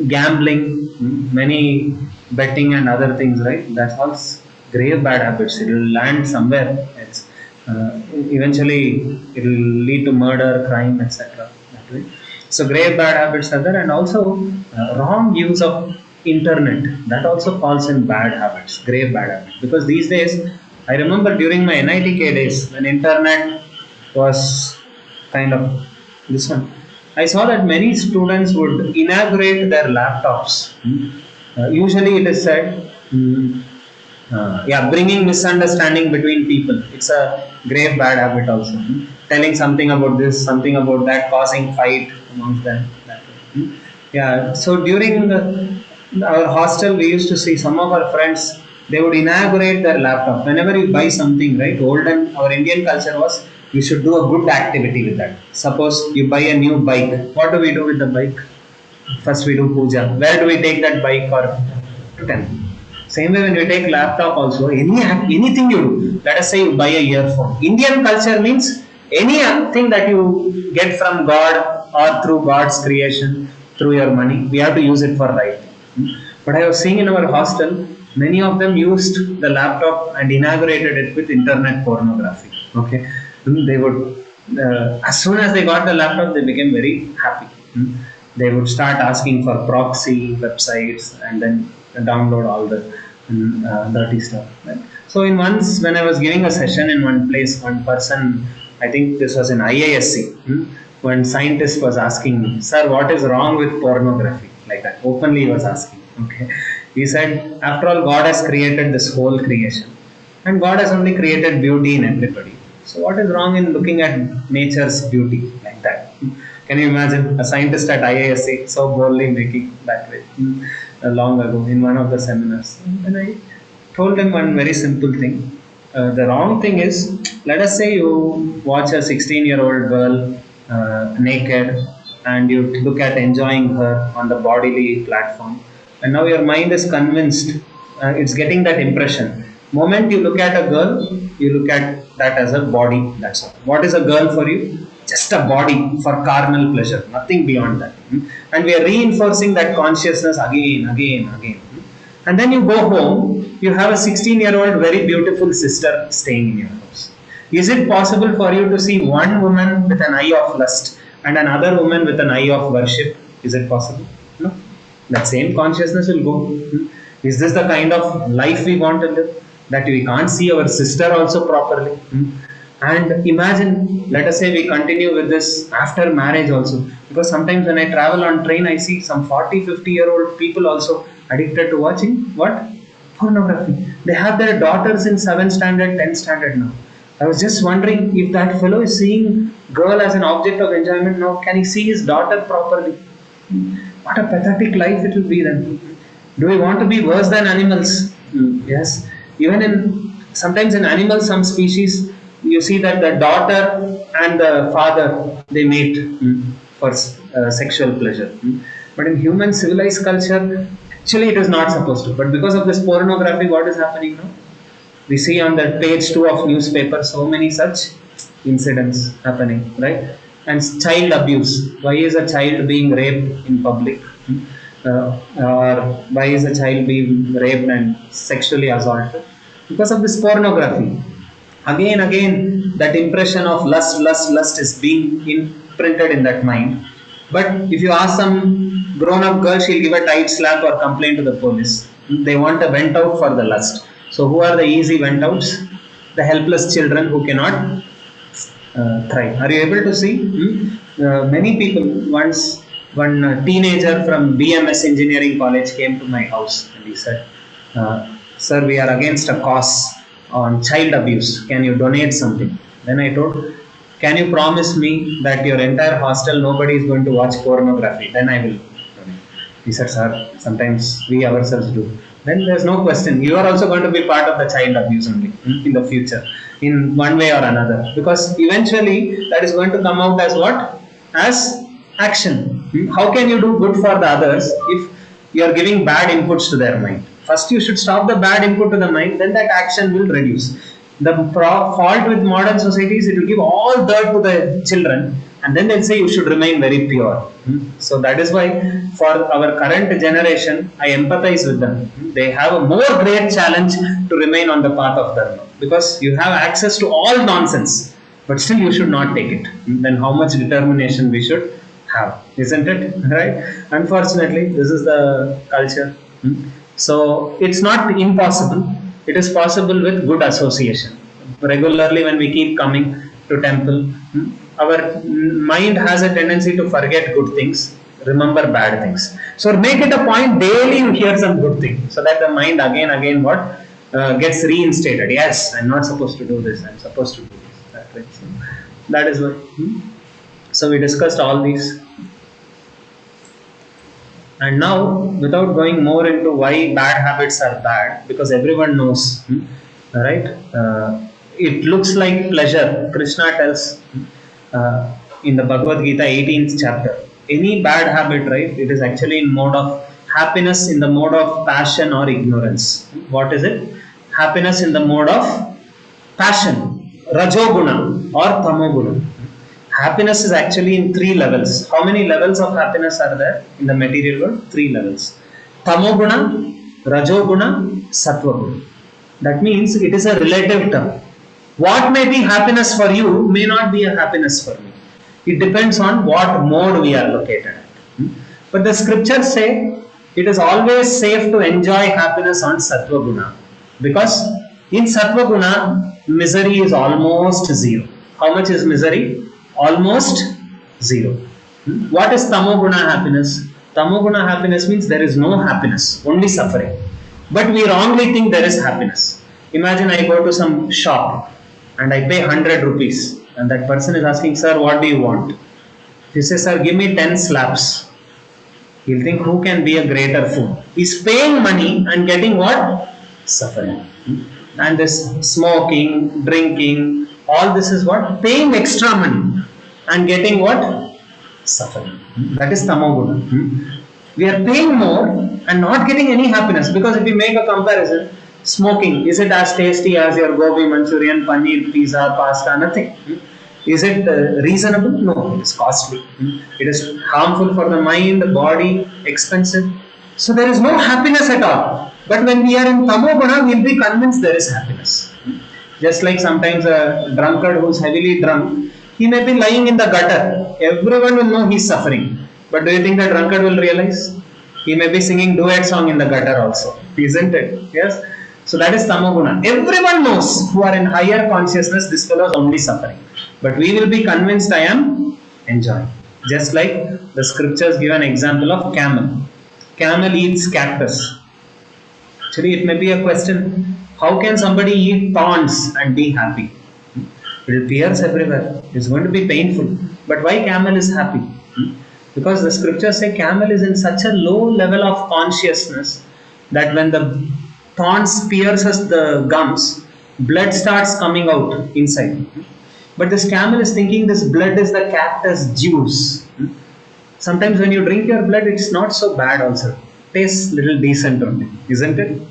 gambling, many betting and other things, right? That's all grave bad habits. It will land somewhere else. Eventually, it will lead to murder, crime, etc. That way. So grave bad habits are there, and also wrong use of internet. That also falls in bad habits, grave bad habits. Because these days, I remember during my NITK days when internet was kind of this one. I saw that many students would inaugurate their laptops. Usually, it is said, yeah, bringing misunderstanding between people. It's a grave bad habit also. Telling something about this, something about that, causing fight amongst them. That way. Yeah. So during our hostel, we used to see some of our friends. They would inaugurate their laptop. Whenever you buy something, right? Olden, our Indian culture was you should do a good activity with that. Suppose you buy a new bike. What do we do with the bike? First we do puja. Where do we take that bike or to temple? Same way when we take laptop also, anything you do, let us say you buy a earphone. Indian culture means anything that you get from God or through God's creation, through your money, we have to use it for right. But I was seeing in our hostel, many of them used the laptop and inaugurated it with internet pornography. Okay, they would as soon as they got the laptop, they became very happy. They would start asking for proxy websites and then download all the dirty stuff. Right? So in once when I was giving a session in one place, one person, I think this was in IISC, one scientist was asking me, "Sir, what is wrong with pornography?" Like that, openly he was asking. Okay, he said, "After all, God has created this whole creation, and God has only created beauty in everybody. So what is wrong in looking at nature's beauty like that?" Can you imagine a scientist at IISc so boldly making that way long ago in one of the seminars? And I told him one very simple thing. The wrong thing is, let us say you watch a 16-year-old girl naked and you look at enjoying her on the bodily platform, and now your mind is convinced, it's getting that impression. Moment you look at a girl, you look at that as a body. That's all. What is a girl for you? Just a body for carnal pleasure, nothing beyond that. And we are reinforcing that consciousness again, again, again. And then you go home, you have a 16-year-old very beautiful sister staying in your house. Is it possible for you to see one woman with an eye of lust and another woman with an eye of worship? Is it possible? No. That same consciousness will go. Is this the kind of life we want to live? That we can't see our sister also properly? And imagine, let us say we continue with this after marriage also. Because sometimes when I travel on train, I see some 40-50-year-old people also addicted to watching what? Pornography. They have their daughters in 7th standard, 10th standard now. I was just wondering if that fellow is seeing girl as an object of enjoyment now, can he see his daughter properly? What a pathetic life it will be then. Do we want to be worse than animals? Yes. Even in sometimes in animals, some species, you see that the daughter and the father, they mate for sexual pleasure. But in human civilized culture, actually it is not supposed to. But because of this pornography, what is happening now? We see on that page 2 of newspaper so many such incidents happening, right? And child abuse. Why is a child being raped in public? Or why is a child being raped and sexually assaulted? Because of this pornography. Again, that impression of lust is being imprinted in that mind. But if you ask some grown up girl, she'll give a tight slap or complain to the police. They want a vent out for the lust. So who are the easy vent outs? The helpless children who cannot thrive. Are you able to see? Many people, once one teenager from BMS engineering college came to my house and he said, sir, we are against a cause on child abuse. Can you donate something? Then I told, can you promise me that your entire hostel nobody is going to watch pornography? Then I will donate. He said, sir, sometimes we ourselves do. Then there's no question. You are also going to be part of the child abuse only in the future, in one way or another. Because eventually that is going to come out as what? As action. How can you do good for the others if you are giving bad inputs to their mind? First you should stop the bad input to the mind, then that action will reduce. The fault with modern society is it will give all dirt to the children and then they'll say you should remain very pure. So that is why for our current generation, I empathize with them. They have a more great challenge to remain on the path of dharma, because you have access to all nonsense, but still you should not take it. Then how much determination we should have, isn't it? Right? Unfortunately, this is the culture. So it's not impossible. It is possible with good association. Regularly when we keep coming to temple, our mind has a tendency to forget good things, remember bad things. So make it a point daily you hear some good thing, so that the mind again what gets reinstated. Yes, I'm not supposed to do this, I'm supposed to do this. That is why. So we discussed all these. And now, without going more into why bad habits are bad, because everyone knows, right? It looks like pleasure. Krishna tells in the Bhagavad Gita 18th chapter, any bad habit, right? It is actually in mode of happiness, in the mode of passion or ignorance. What is it? Happiness in the mode of passion, Rajoguna or Tamoguna. Happiness is actually in 3 levels. How many levels of happiness are there in the material world? 3 levels. Tamoguna, Rajoguna, Satvaguna. That means it is a relative term. What may be happiness for you may not be a happiness for me. It depends on what mode we are located at. But the scriptures say it is always safe to enjoy happiness on Satvaguna, because in Satvaguna misery is almost zero. How much is misery? Almost zero. What is Tamoguna happiness? Tamoguna happiness means there is no happiness, only suffering. But we wrongly think there is happiness. Imagine I go to some shop and I pay 100 rupees and that person is asking, sir, what do you want? He says, sir, give me 10 slaps. He'll think, who can be a greater fool? He's paying money and getting what? Suffering. And this smoking, drinking, all this is what? Paying extra money and getting what? Suffering. That is Tamoguna. We are paying more and not getting any happiness, because if we make a comparison, smoking, is it as tasty as your gobi manchurian, paneer, pizza, pasta? Nothing. Is it reasonable? No, it is costly. It is harmful for the mind, body, expensive. So there is no happiness at all. But when we are in Tamoguna, we will be convinced there is happiness. Just like sometimes a drunkard who is heavily drunk, he may be lying in the gutter. Everyone will know he is suffering. But do you think the drunkard will realize? He may be singing duet song in the gutter also. Isn't it? Yes. So that is Tamoguna. Everyone knows who are in higher consciousness, this fellow is only suffering. But we will be convinced I am enjoying. Just like the scriptures give an example of camel. Camel eats cactus. Actually, it may be a question. How can somebody eat thorns and be happy? It will pierce everywhere. It's going to be painful. But why camel is happy? Because the scriptures say camel is in such a low level of consciousness that when the thorns pierces the gums, blood starts coming out inside. But this camel is thinking this blood is the cactus juice. Sometimes when you drink your blood, it's not so bad also. Tastes little decent only, isn't it?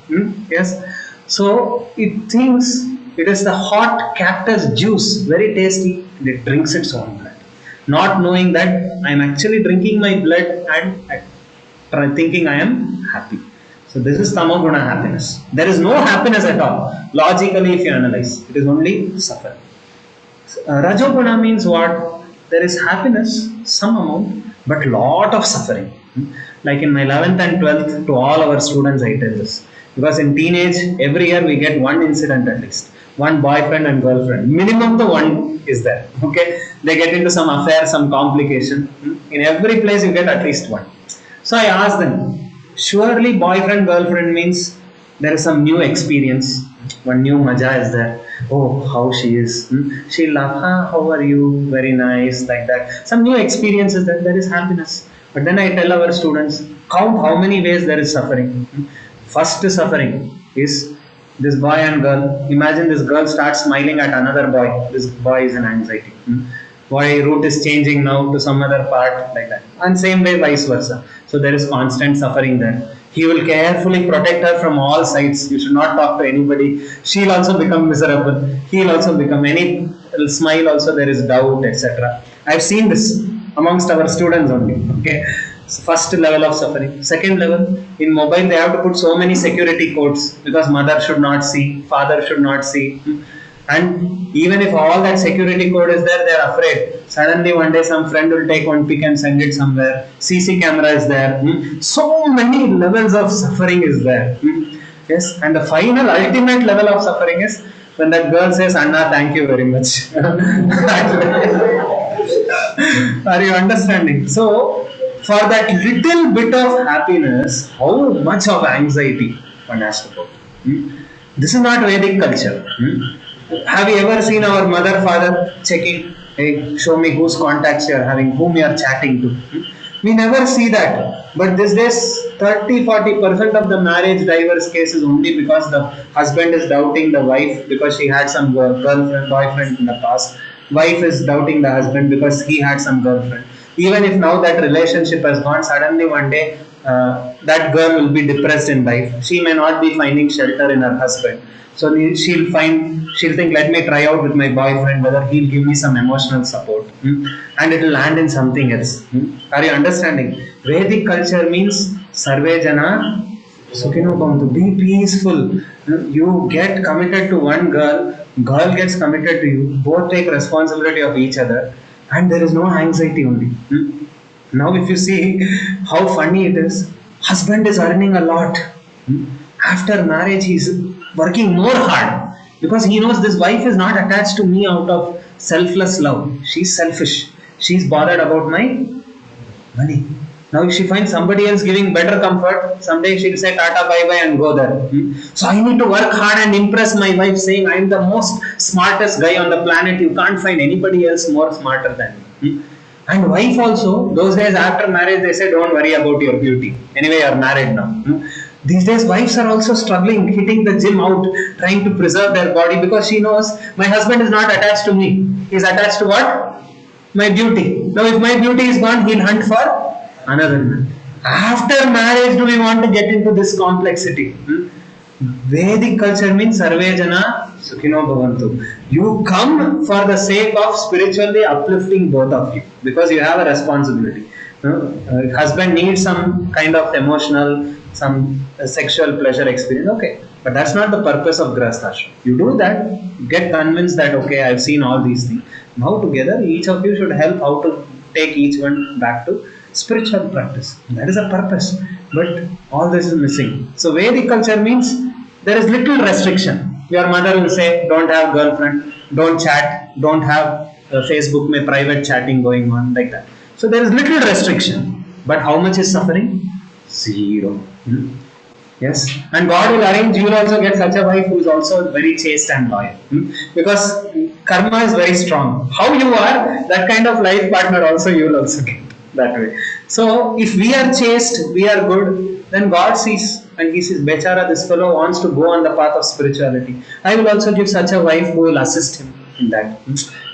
Yes. So it thinks it is the hot cactus juice, very tasty, and it drinks its own blood. Not knowing that I am actually drinking my blood and thinking I am happy. So this is tamoguna happiness. There is no happiness at all. Logically, if you analyze, it is only suffering. Rajoguna means what? There is happiness, some amount, but lot of suffering. Like in my 11th and 12th, to all our students, I tell this. Because in teenage, every year we get one incident at least. One boyfriend and girlfriend. Minimum the one is there. Okay? They get into some affair, some complication. In every place you get at least one. So I asked them, surely boyfriend, girlfriend means there is some new experience. One new maja is there. Oh, how she is. She laugh, how are you? Very nice, like that. Some new experiences that there is happiness. But then I tell our students, count how many ways there is suffering. First suffering is this boy and girl. Imagine this girl starts smiling at another boy. This boy is in anxiety. Boy route is changing now to some other part, like that. And same way vice versa. So there is constant suffering there. He will carefully protect her from all sides. You should not talk to anybody. She'll also become miserable. He'll also become any smile also there is doubt, etc. I've seen this amongst our students only. Okay. So first level of suffering. Second level, in mobile they have to put so many security codes because mother should not see, father should not see. And even if all that security code is there, they are afraid. Suddenly one day some friend will take one pic and send it somewhere. CC camera is there. So many levels of suffering is there. Yes, and the final ultimate level of suffering is when that girl says, Anna, thank you very much. Are you understanding? So, for that little bit of happiness, how much of anxiety one has to go. This is not Vedic culture. Have you ever seen our mother, father checking, hey, show me whose contacts you are having, whom you are chatting to? We never see that. But these days, 30-40% of the marriage divorce cases only because the husband is doubting the wife because she had some girlfriend, boyfriend in the past. Wife is doubting the husband because he had some girlfriend. Even if now that relationship has gone, suddenly one day that girl will be depressed in life. She may not be finding shelter in her husband. So she'll think, let me try out with my boyfriend whether he'll give me some emotional support. And it will land in something else. Are you understanding? Vedic culture means Sarve Jana Sukhino Bhavantu. Be peaceful. You get committed to one girl, girl gets committed to you, both take responsibility of each other, and there is no anxiety only. Now if you see how funny it is, husband is earning a lot. After marriage he is working more hard because he knows this wife is not attached to me out of selfless love. She's selfish. She's bothered about my money. Now if she finds somebody else giving better comfort, someday she'll say tata bye bye and go there. So I need to work hard and impress my wife saying I am the most smartest guy on the planet. You can't find anybody else more smarter than me. And wife also, those days after marriage they say don't worry about your beauty. Anyway you are married now. These days wives are also struggling, hitting the gym out, trying to preserve their body because she knows my husband is not attached to me. He is attached to what? My beauty. Now if my beauty is gone, he'll hunt for another man. After marriage do we want to get into this complexity? Vedic culture means Sarve Jana Sukhino Bhavantu. You come for the sake of spiritually uplifting both of you because you have a responsibility. Husband needs some kind of emotional, some sexual pleasure experience. Okay, but that's not the purpose of Grahasthashram. You do that, get convinced that okay, I've seen all these things. Now together, each of you should help how to take each one back to spiritual practice. That is a purpose. But all this is missing. So Vedic culture means there is little restriction. Your mother will say, don't have girlfriend, don't chat, don't have Facebook mein private chatting going on, like that. So there is little restriction. But how much is suffering? Zero. Yes, and God will arrange, you will also get such a wife who is also very chaste and loyal. Because karma is very strong. How you are, that kind of life partner also you will also get that way. So if we are chaste, we are good, then God sees and he says, Bechara, this fellow wants to go on the path of spirituality. I will also give such a wife who will assist him in that.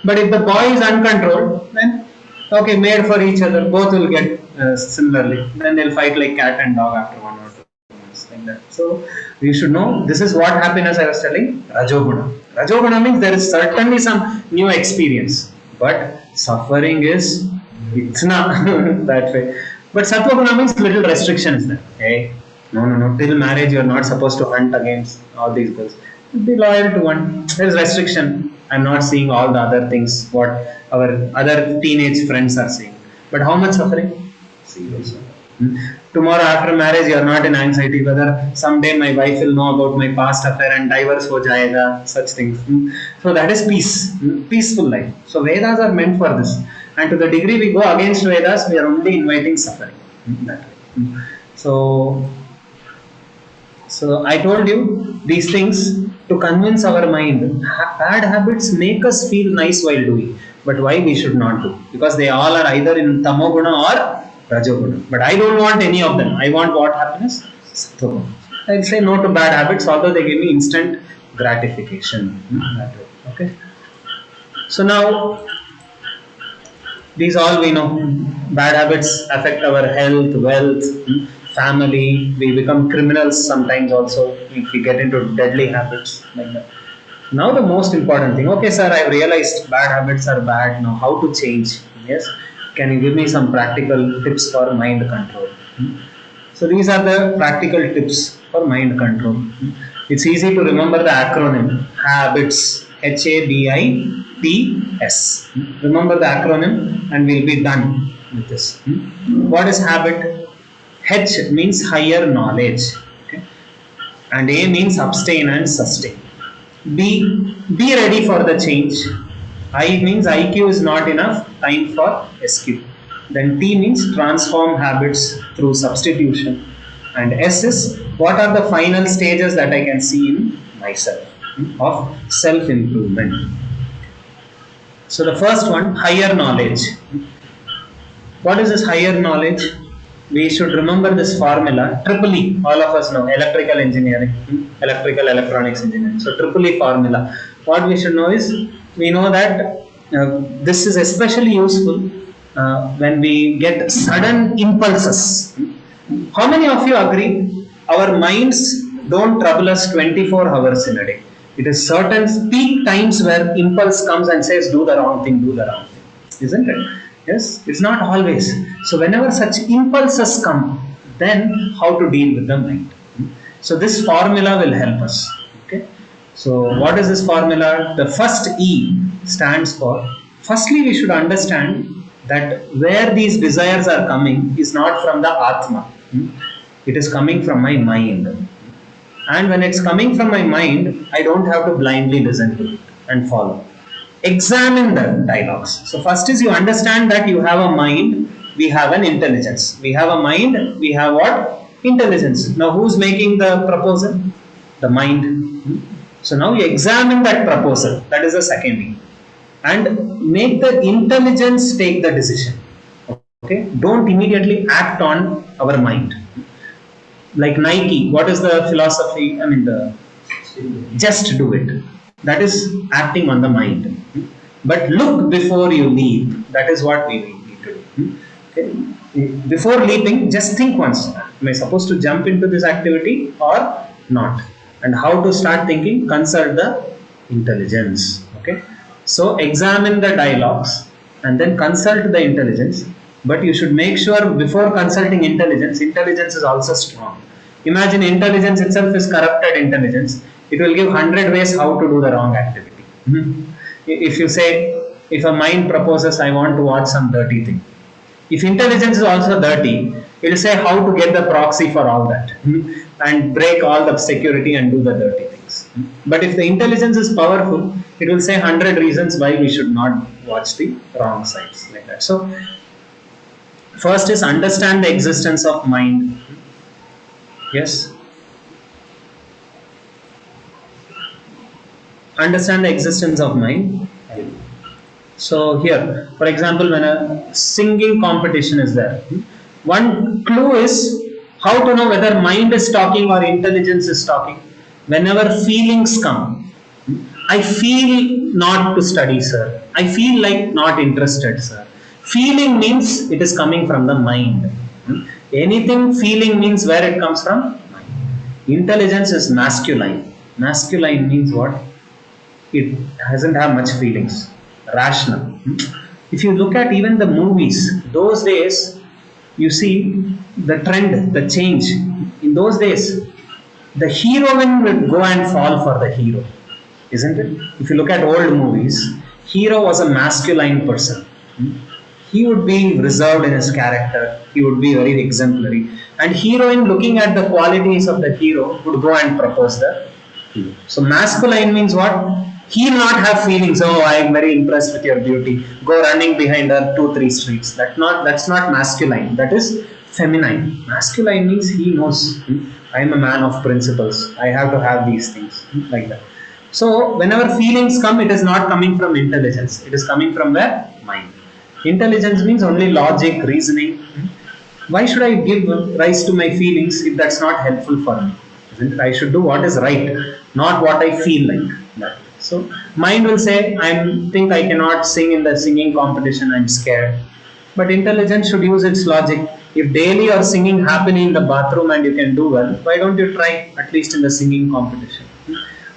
But if the boy is uncontrolled, then okay, made for each other, both will get similarly. Then they'll fight like cat and dog after 1 or 2 months, like that. So we should know this is what happiness I was telling. Rajoguna. Rajoguna means there is certainly some new experience, but suffering is it's not that way. But Sattva means little restriction is there. Hey, no. Till marriage, you are not supposed to hunt against all these girls. Be loyal to one. There is restriction. I'm not seeing all the other things what our other teenage friends are seeing. But how much suffering? See also. Tomorrow after marriage, you are not in anxiety whether someday my wife will know about my past affair and divorce ho jayega, such things. So that is peace, peaceful life. So Vedas are meant for this. And to the degree we go against Vedas, we are only inviting suffering. That way. So I told you these things to convince our mind. Bad habits make us feel nice while doing, but why we should not do? Because they all are either in Tamoguna or Rajoguna. But I don't want any of them. I want what happiness? Sattva. I'll say no to bad habits, although they give me instant gratification. That way. Okay. So now, these all we know. Bad habits affect our health, wealth, family. We become criminals sometimes also if we get into deadly habits like that. Now the most important thing. Okay, sir, I realized bad habits are bad. Now how to change? Yes. Can you give me some practical tips for mind control? So these are the practical tips for mind control. It's easy to remember the acronym HABITS. HABITS. Remember the acronym and we'll be done with this. What is habit? H means higher knowledge. Okay? And A means abstain and sustain. B, be ready for the change. I means IQ is not enough, time for SQ. Then T means transform habits through substitution. And S is what are the final stages that I can see in myself of self-improvement. So the first one, higher knowledge. What is this higher knowledge? We should remember this formula, triple E, all of us know, electrical engineering, electrical electronics engineering. So triple E formula. What we should know is, we know that this is especially useful when we get sudden impulses. How many of you agree our minds don't trouble us 24 hours in a day? It is certain peak times where impulse comes and says do the wrong thing, isn't it? Yes, it's not always. So whenever such impulses come, then how to deal with the mind. So this formula will help us. Okay. So what is this formula? The first E stands for, firstly we should understand that where these desires are coming is not from the Atma. It is coming from my mind. And when it's coming from my mind, I don't have to blindly listen to it and follow. Examine the dialogues. So first is you understand that you have a mind, we have an intelligence. We have a mind, we have what? Intelligence. Now who's making the proposal? The mind. So now you examine that proposal. That is the second E. And make the intelligence take the decision. Okay? Don't immediately act on our mind. Like Nike, what is the philosophy? Just do it. That is acting on the mind. But look before you leap. That is what we need to do. Okay? Before leaping, just think once. Am I supposed to jump into this activity or not? And how to start thinking? Consult the intelligence. Okay? So examine the dialogues and then consult the intelligence. But you should make sure before consulting intelligence is also strong. Imagine intelligence itself is corrupted intelligence. It will give 100 ways how to do the wrong activity. If you say, if a mind proposes, I want to watch some dirty thing. If intelligence is also dirty, it will say how to get the proxy for all that and break all the security and do the dirty things. But if the intelligence is powerful, it will say 100 reasons why we should not watch the wrong sides like that. So first is understand the existence of mind. Yes. Understand the existence of mind. So here, for example, when a singing competition is there, one clue is How to know whether mind is talking or intelligence is talking? Whenever feelings come, I feel not to study, sir. I feel like not interested, sir. Feeling means it is coming from the mind. Anything feeling means where it comes from? Mind. Intelligence is masculine. Masculine means what? It doesn't have much feelings. Rational. If you look at even the movies, those days, you see the trend, the change. In those days, the heroine would go and fall for the hero, isn't it? If you look at old movies, hero was a masculine person. He would be reserved in his character. He would be very exemplary. And heroine, looking at the qualities of the hero, would go and propose the hero. So masculine means what? He will not have feelings. Oh, I am very impressed with your beauty. Go running behind her 2-3 streets. That's not masculine. That is feminine. Masculine means he knows. I am a man of principles. I have to have these things, like that. So whenever feelings come, it is not coming from intelligence. It is coming from the mind. Intelligence means only logic, reasoning. Why should I give rise to my feelings if that's not helpful for me? Isn't it? I should do what is right, not what I feel like. So mind will say, I think I cannot sing in the singing competition, I'm scared. But intelligence should use its logic. If daily you're singing happily in the bathroom and you can do well, why don't you try at least in the singing competition?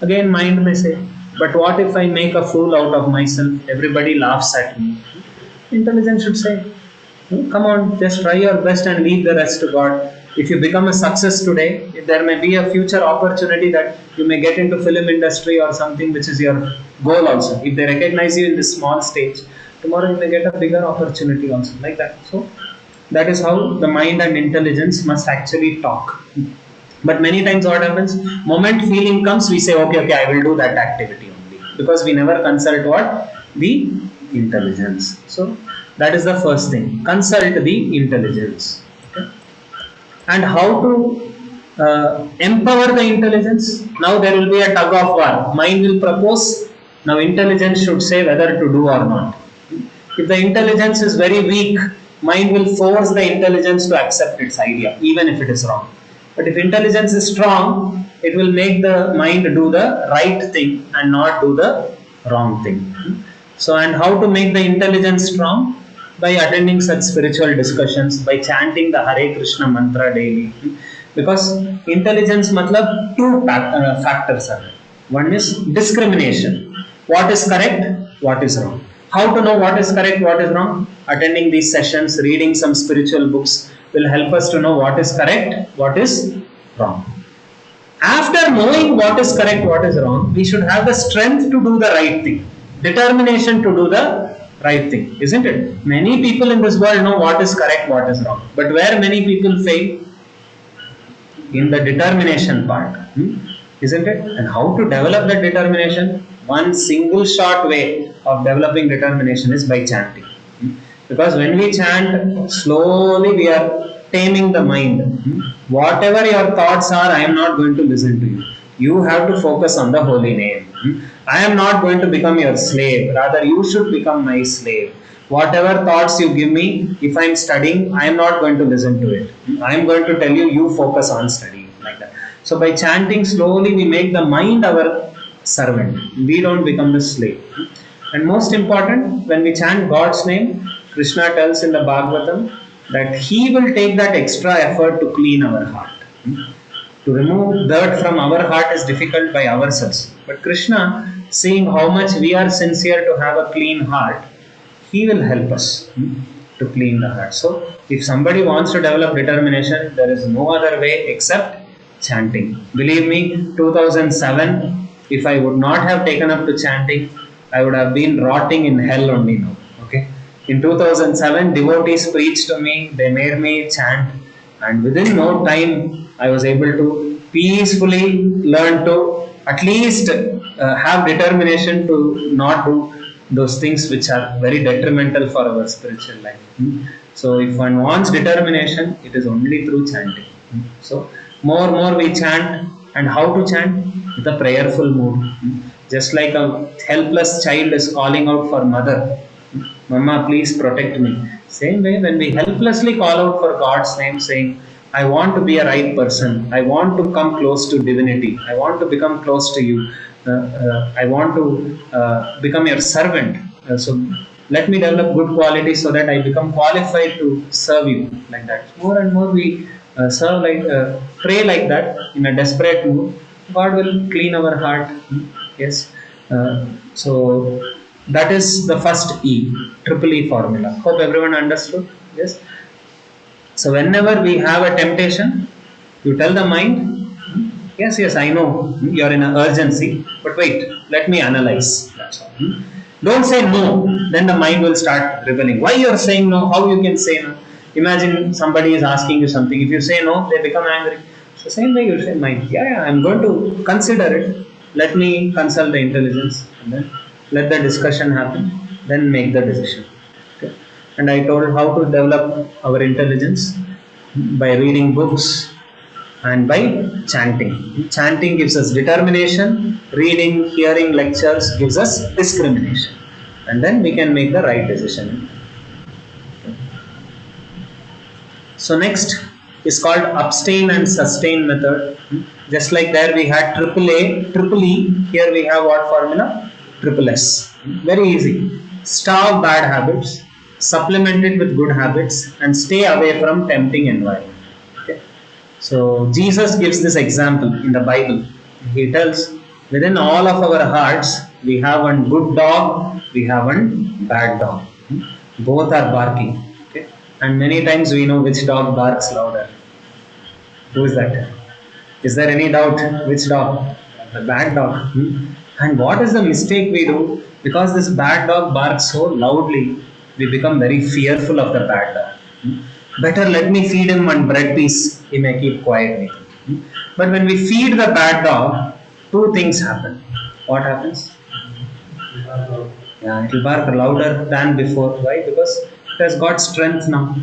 Again, mind may say, but what if I make a fool out of myself? Everybody laughs at me. Intelligence should say, come on, just try your best and leave the rest to God. If you become a success today, there may be a future opportunity that you may get into film industry or something which is your goal also. If they recognize you in this small stage, tomorrow you may get a bigger opportunity also, like that. So that is how the mind and intelligence must actually talk. But many times what happens, moment feeling comes, we say, okay, I will do that activity only, because we never consult what? The intelligence. So that is the first thing. Consult the intelligence. Okay? And how to empower the intelligence? Now there will be a tug of war. Mind will propose. Now intelligence should say whether to do or not. If the intelligence is very weak, mind will force the intelligence to accept its idea, even if it is wrong. But if intelligence is strong, it will make the mind do the right thing and not do the wrong thing. So, and how to make the intelligence strong? By attending such spiritual discussions, by chanting the Hare Krishna mantra daily. Because intelligence matlab two factors are. One is discrimination. What is correct, what is wrong. How to know what is correct, what is wrong? Attending these sessions, reading some spiritual books will help us to know what is correct, what is wrong. After knowing what is correct, what is wrong, we should have the strength to do the right thing. Determination to do the right thing, isn't it? Many people in this world know what is correct, what is wrong. But where many people fail? In the determination part, isn't it? And how to develop that determination? One single short way of developing determination is by chanting. Because when we chant, slowly we are taming the mind. Whatever your thoughts are, I am not going to listen to you. You have to focus on the holy name. I am not going to become your slave. Rather, you should become my slave. Whatever thoughts you give me, if I am studying, I am not going to listen to it. I am going to tell you, you focus on studying, like that. So by chanting slowly, we make the mind our servant. We don't become the slave. And most important, when we chant God's name, Krishna tells in the Bhagavatam that he will take that extra effort to clean our heart. To remove dirt from our heart is difficult by ourselves. But Krishna, seeing how much we are sincere to have a clean heart, he will help us to clean the heart. So, if somebody wants to develop determination, there is no other way except chanting. Believe me, 2007, if I would not have taken up to chanting, I would have been rotting in hell only now. Okay. In 2007, devotees preached to me, they made me chant, and within no time, I was able to peacefully learn to at least have determination to not do those things which are very detrimental for our spiritual life. So if one wants determination, it is only through chanting. So more we chant. And how to chant? With a prayerful mood. Just like a helpless child is calling out for mother, Mama, please protect me. Same way, when we helplessly call out for God's name, saying, I want to be a right person. I want to come close to divinity. I want to become close to you. I want to become your servant. So let me develop good qualities so that I become qualified to serve you, like that. More and more we serve like pray like that in a desperate mood. God will clean our heart. Yes. So that is the first E, triple E formula. Hope everyone understood. Yes. So whenever we have a temptation, you tell the mind, yes, yes, I know you're in an urgency, but wait, let me analyze. That's all. Don't say no, then the mind will start rebelling. Why you're saying no? How you can say no? Imagine somebody is asking you something. If you say no, they become angry. So same way you say mind, yeah, I'm going to consider it. Let me consult the intelligence and then let the discussion happen. Then make the decision. Okay. And I told how to develop our intelligence by reading books and by chanting. Chanting gives us determination, reading, hearing lectures gives us discrimination, and then we can make the right decision. So next is called abstain and sustain method. Just like there we had triple A, triple E, here we have what formula? Triple S. Very easy. Starve bad habits, supplement it with good habits, and stay away from tempting environment. Okay. So Jesus gives this example in the Bible. He tells, within all of our hearts, we have one good dog, we have one bad dog. Both are barking. Okay. And many times we know which dog barks louder. Who is that? Is there any doubt which dog? The bad dog. And what is the mistake we do? Because this bad dog barks so loudly, we become very fearful of the bad dog. Better let me feed him one bread piece, he may keep quiet. But when we feed the bad dog, two things happen. What happens? Yeah, it will bark louder than before. Why? Because it has got strength now.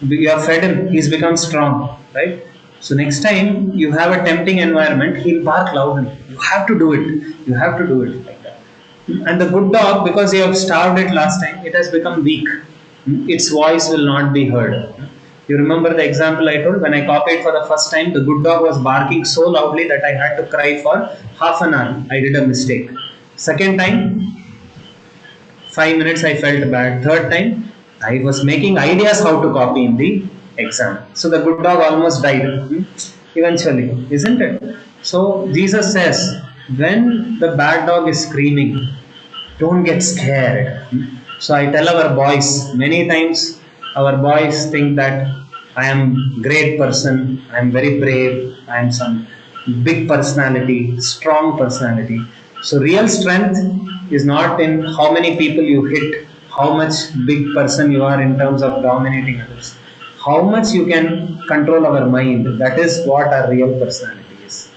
You have fed him, he's become strong, right? So next time you have a tempting environment, he'll bark loudly. You have to do it. You have to do it like that. And the good dog, because you have starved it last time, it has become weak. Its voice will not be heard. You remember the example I told? When I copied for the first time, the good dog was barking so loudly that I had to cry for half an hour. I did a mistake. Second time, 5 minutes I felt bad. Third time, I was making ideas how to copy in the exam. So the good dog almost died eventually, isn't it? So Jesus says, when the bad dog is screaming, don't get scared. So I tell our boys, many times our boys think that I am great person, I am very brave, I am some big personality, strong personality. So real strength is not in how many people you hit, how much big person you are in terms of dominating others. How much you can control our mind, that is what our real personality is.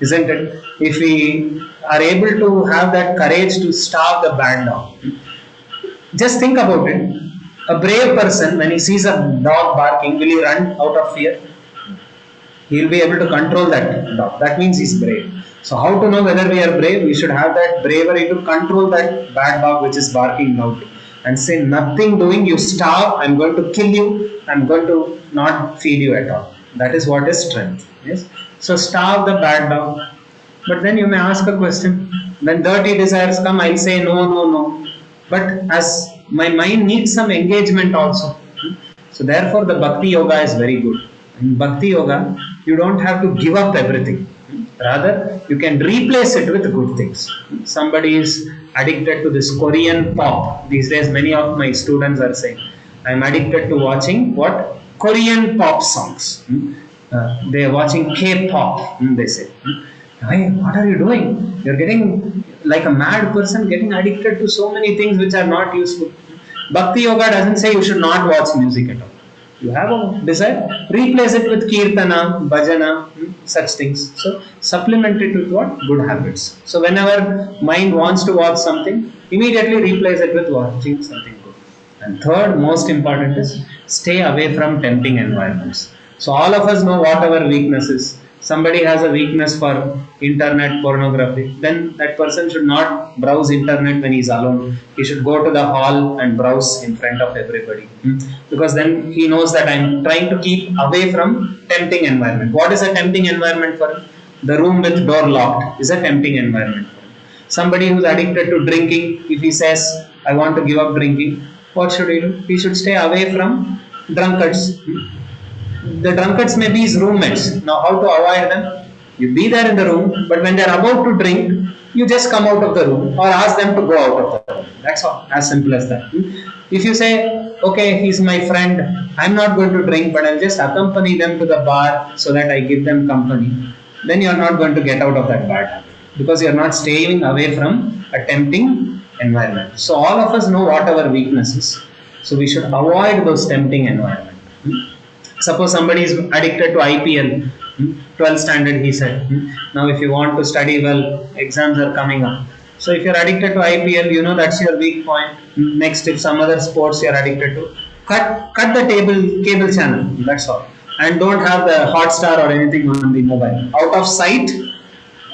Isn't it? If we are able to have that courage to starve the bad dog, just think about it. A brave person, when he sees a dog barking, will he run out of fear? He will be able to control that dog. That means he's brave. So how to know whether we are brave? We should have that bravery to control that bad dog which is barking loudly and say, nothing doing, you starve, I'm going to kill you, I'm going to not feed you at all. That is what is strength. Yes. So starve the bad dog. But then you may ask a question. When dirty desires come, I'll say no, no, no. But as my mind needs some engagement also. So therefore the Bhakti Yoga is very good. In Bhakti Yoga, you don't have to give up everything. Rather, you can replace it with good things. Somebody is addicted to this Korean pop. These days, many of my students are saying, I'm addicted to watching what? Korean pop songs. They are watching K-pop, they say. Hey, what are you doing? You're getting like a mad person, getting addicted to so many things which are not useful. Bhakti Yoga doesn't say you should not watch music at all. You have a desire, replace it with kirtana, bhajana, such things. So supplement it with what? Good habits. So whenever mind wants to watch something, immediately replace it with watching something good. And third, most important is stay away from tempting environments. So all of us know what our weakness is. somebody has a weakness for internet pornography, then that person should not browse internet when he's alone. He should go to the hall and browse in front of everybody. Because then he knows that I'm trying to keep away from tempting environment. What is a tempting environment for him? The room with door locked is a tempting environment for him. Somebody who's addicted to drinking, if he says I want to give up drinking, what should he do? He should stay away from drunkards. The drunkards may be his roommates. Now, how to avoid them? You be there in the room, but when they're about to drink, you just come out of the room or ask them to go out of the room. That's all. As simple as that. If you say, okay, he's my friend, I'm not going to drink, but I'll just accompany them to the bar so that I give them company, then you're not going to get out of that bad habit, because you're not staying away from a tempting environment. So all of us know what our weakness is. So we should avoid those tempting environments. Suppose somebody is addicted to IPL, 12th standard he said. Now if you want to study well, exams are coming up. So if you're addicted to IPL, you know that's your weak point. Next, if some other sports you're addicted to, cut the cable channel, that's all. And don't have the Hotstar or anything on the mobile. Out of sight,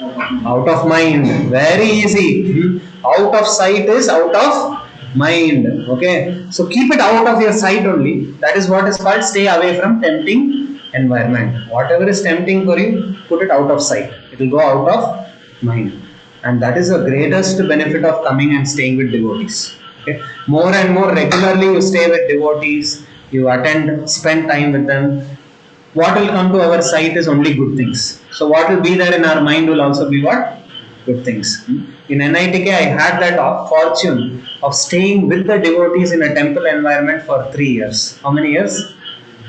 out of mind. Very easy. Out of sight is out of mind. Okay, so keep it out of your sight only. That is what is called stay away from tempting environment. Whatever is tempting for you, put it out of sight. It will go out of mind, and that is the greatest benefit of coming and staying with devotees. Okay, more and more regularly you stay with devotees, you attend, spend time with them. What will come to our sight is only good things. So what will be there in our mind will also be what? Good things. In NITK, I had that fortune of staying with the devotees in a temple environment for 3 years. How many years?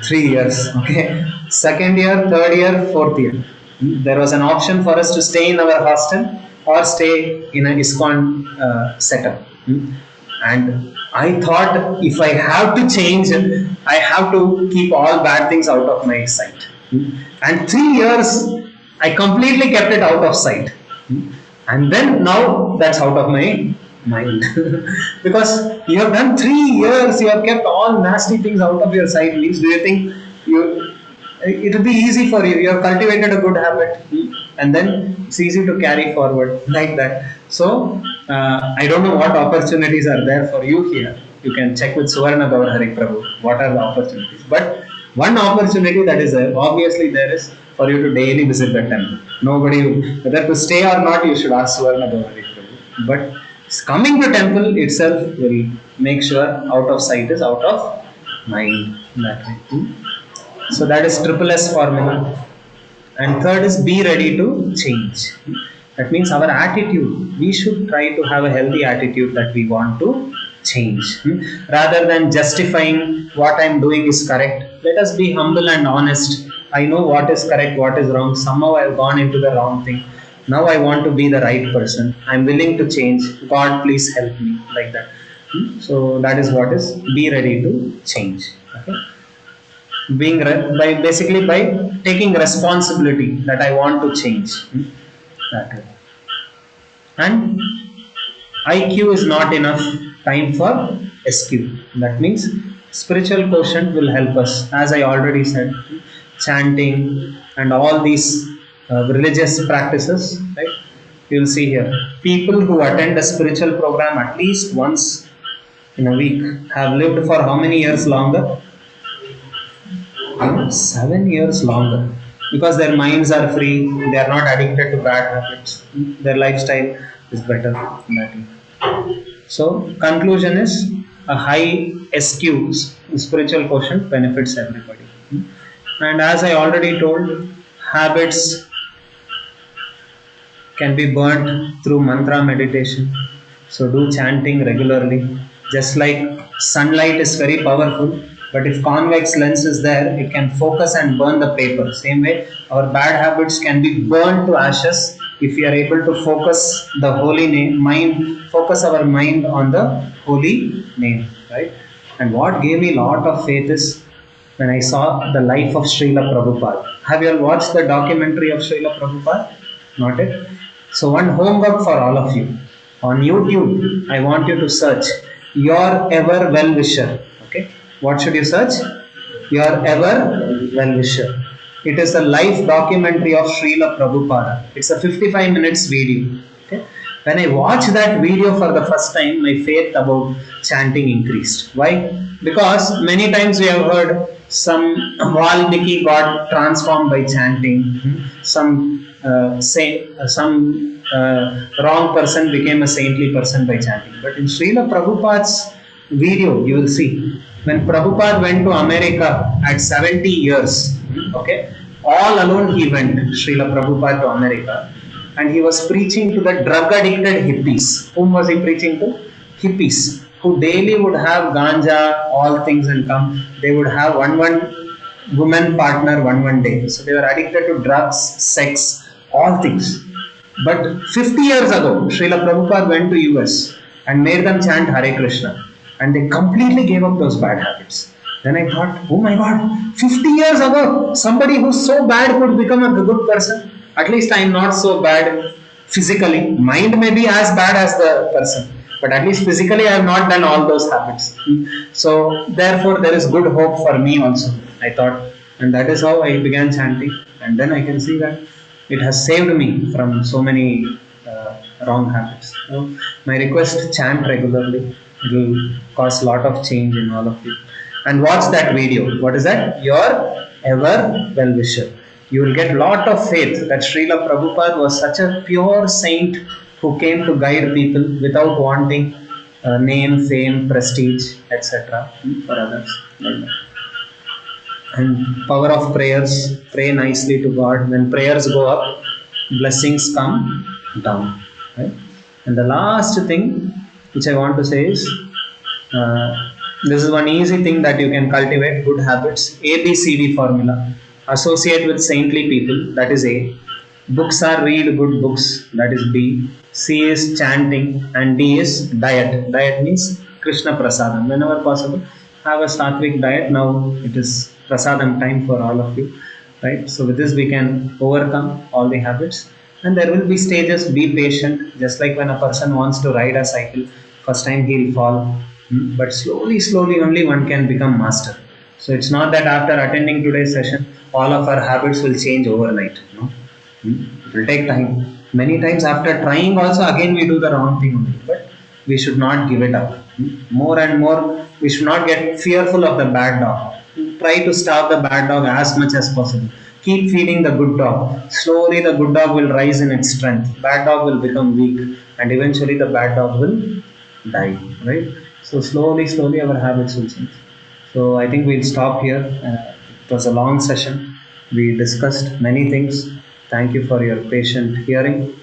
3 years. Okay. Second year, third year, fourth year. There was an option for us to stay in our hostel or stay in an ISKCON setup. And I thought if I have to change, I have to keep all bad things out of my sight. And 3 years, I completely kept it out of sight. And then now that's out of my mind. Because you have done 3 years, you have kept all nasty things out of your sight. Means, do you think it will be easy for you? You have cultivated a good habit, and then it's easy to carry forward like that. So I don't know what opportunities are there for you here. You can check with Suvarna Gaur Hari Prabhu. What are the opportunities? But one opportunity that is obviously there is for you to daily visit the temple. Nobody, whether to stay or not, you should ask Suvarna Gaur Hari Prabhu. But coming to temple itself will make sure out of sight is out of mind. That way. So that is triple S formula. And third is be ready to change. That means our attitude. We should try to have a healthy attitude that we want to change. Rather than justifying what I'm doing is correct, let us be humble and honest. I know what is correct, what is wrong. Somehow I've gone into the wrong thing. Now I want to be the right person. I'm willing to change. God, please help me. Like that. So that is what is be ready to change. Okay? Basically by taking responsibility that I want to change. That way. And IQ is not enough time for SQ. That means spiritual quotient will help us. As I already said, chanting and all these religious practices, right? You will see here, people who attend a spiritual program at least once in a week have lived for how many years longer? 7 years longer, because their minds are free, they are not addicted to bad habits, their lifestyle is better. So conclusion is a high SQ, spiritual quotient, benefits everybody. And as I already told, habits can be burnt through mantra meditation. So do chanting regularly. Just like sunlight is very powerful, but if convex lens is there, it can focus and burn the paper. Same way, our bad habits can be burned to ashes if we are able to focus the holy name, focus our mind on the holy name, right? And what gave me a lot of faith is when I saw the life of Srila Prabhupada. Have you all watched the documentary of Srila Prabhupada? Not yet? So one homework for all of you. On YouTube, I want you to search Your Ever Well Wisher. Okay? What should you search? Your Ever Well Wisher. It is a live documentary of Srila Prabhupada. It's a 55 minutes video. Okay? When I watched that video for the first time, my faith about chanting increased. Why? Because many times we have heard some Valmiki got transformed by chanting. Some wrong person became a saintly person by chanting. But in Srila Prabhupada's video, you will see when Prabhupada went to America at 70 years, okay, all alone he went, Srila Prabhupada, to America, and he was preaching to the drug addicted hippies. Whom was he preaching to? Hippies, who daily would have ganja, all things, and come. They would have one woman partner one day. So they were addicted to drugs, sex, all things. But 50 years ago, Srila Prabhupada went to US and made them chant Hare Krishna, and they completely gave up those bad habits. Then I thought, oh my God, 50 years ago, somebody who's so bad could become a good person. At least I am not so bad physically. Mind may be as bad as the person, but at least physically I have not done all those habits. So therefore there is good hope for me also, I thought. And that is how I began chanting. And then I can see that it has saved me from so many wrong habits. So my request, chant regularly. It will cause a lot of change in all of you. And watch that video. What is that? Your ever well wisher. You will get lot of faith that Srila Prabhupada was such a pure saint who came to guide people without wanting name, fame, prestige, etc. for others. Like that. And power of prayers. Pray nicely to God. When prayers go up, blessings come down. Right? And the last thing which I want to say is, this is one easy thing that you can cultivate, good habits. ABCD formula. Associate with saintly people, that is A. Books are read good books, that is B. C is chanting, and D is diet. Diet means Krishna Prasadam. Whenever possible, have a sattvic diet. Now it is Prasadam time for all of you. Right? So with this we can overcome all the habits. And there will be stages, be patient. Just like when a person wants to ride a cycle, first time he will fall. But slowly only one can become master. So it's not that after attending today's session, all of our habits will change overnight. No? It will take time. Many times after trying also, again we do the wrong thing only. But we should not give it up. More and more, we should not get fearful of the bad dog. Try to starve the bad dog as much as possible. Keep feeding the good dog. Slowly the good dog will rise in its strength. Bad dog will become weak, and eventually the bad dog will die. Right? So slowly our habits will change. So I think we'll stop here. It was a long session. We discussed many things. Thank you for your patient hearing.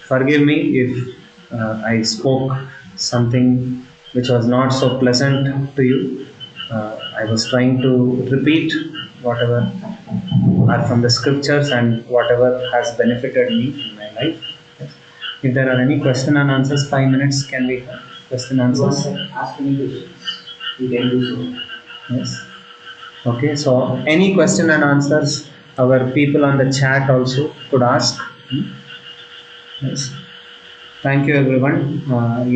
Forgive me if I spoke something which was not so pleasant to you. I was trying to repeat whatever are from the scriptures and whatever has benefited me in my life. Yes. If there are any question and answers, 5 minutes can we have question and answers? Ask any questions. You can do so. Yes. Okay, so any question and answers, our people on the chat also could ask. Yes. Thank you everyone.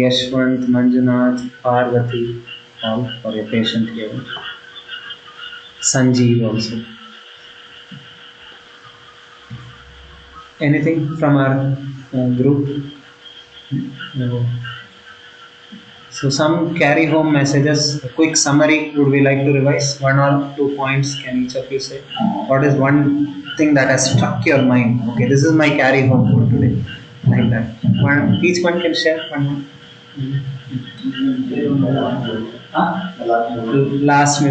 Yashwant, Manjunath, Parvati, all for your patient hearing. Sanjeev also. Anything from our group? No. So some carry home messages, a quick summary would we like to revise? 1 or 2 points can each of you say? What is one thing that has struck your mind? Okay, this is my carry home for today. Like that. Each one can share one. Last me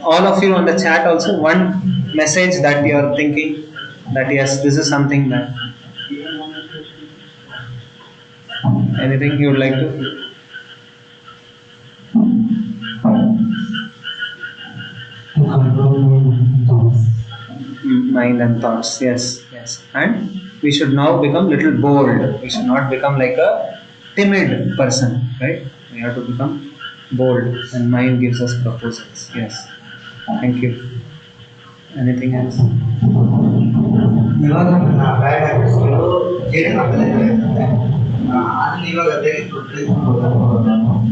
all of you on the chat also, one message that you are thinking that yes, this is something that anything you would like to? Mind and thoughts, yes. And we should now become little bold. We should not become like a timid person, right? We have to become bold, and mind gives us proposals. Yes. Thank you. Anything else? ಇವಾಗ bad habits ನಾನು ಇವಾಗ ಅದೇ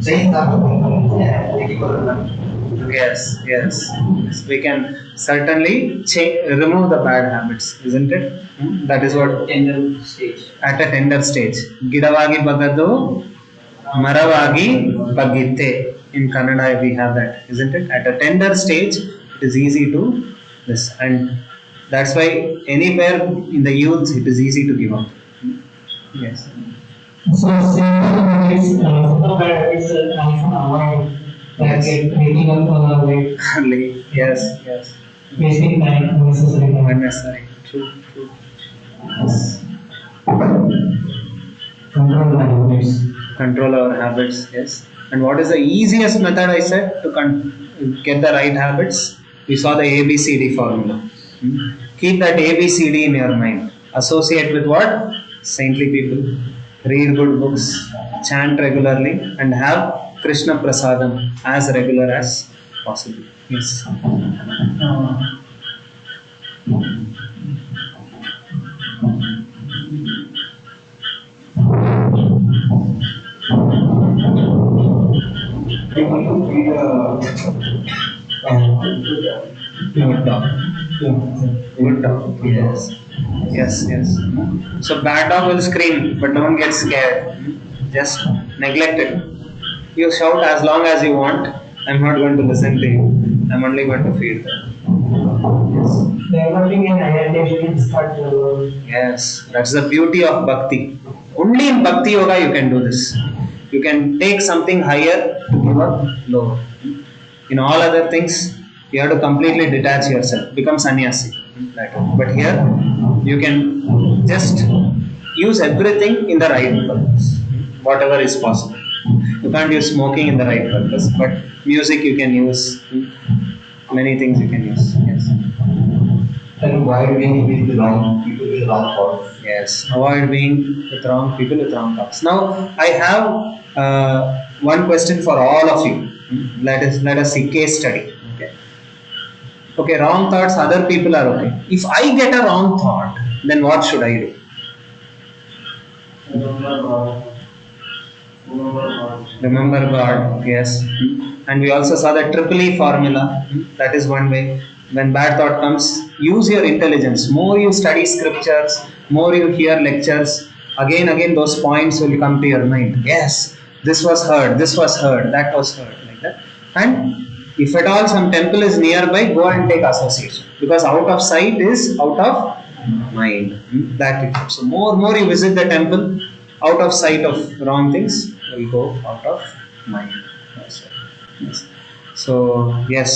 change ಆಗುತ್ತೆ ಬರೋಲ್ಲ. Yes, yes, yes. We can certainly remove the bad habits, isn't it? That is what tender stage. at a tender stage. ಗಿಡವಾಗಿ ಬಗ್ಗದು ಮರವಾಗಿ ಬಗ್ಗಿತ್ತೆ. In Kannada we have that, isn't it? At a tender stage, it is easy to this, and that's why anywhere in the youth it is easy to give up. Yes. So simple habits, simple habits can avoid like waking up late, Yes, yes. wasting time, unnecessary time. Unnecessary. True, true. Yes. Control my habits. Control our habits, yes. And what is the easiest method I said to get the right habits? We saw the ABCD formula. Keep that ABCD in your mind. Associate with what? Saintly people. Read good books. Chant regularly. And have Krishna Prasadam as regular as possible. Yes. Good dog. Good dog. Yes. Yes, yes. So bad dog will scream, but don't get scared. Just neglect it. You shout as long as you want. I'm not going to listen to you. I'm only going to feed them. Yes. Developing an identity is start Yes, that's the beauty of bhakti. Only in bhakti yoga you can do this. You can take something higher to give up lower. In all other things, you have to completely detach yourself, become sannyasi. But here, you can just use everything in the right purpose, whatever is possible. You can't use smoking in the right purpose, but music you can use, many things you can use. Yes. And avoid being with the wrong people with wrong thoughts. Yes, avoid being with wrong people with wrong thoughts. Now, I have one question for all of you. Let us see case study. Okay. Okay, wrong thoughts. Other people are okay. If I get a wrong thought, then what should I do? Remember God. Yes. And we also saw the triple E formula. That is one way. When bad thought comes, use your intelligence. More you study scriptures, more you hear lectures, again those points will come to your mind. Yes, this was heard, that was heard, like that. And if at all some temple is nearby, go and take association. Because out of sight is out of mind. That it. So more you visit the temple, out of sight of wrong things will go out of mind. Yes. So yes,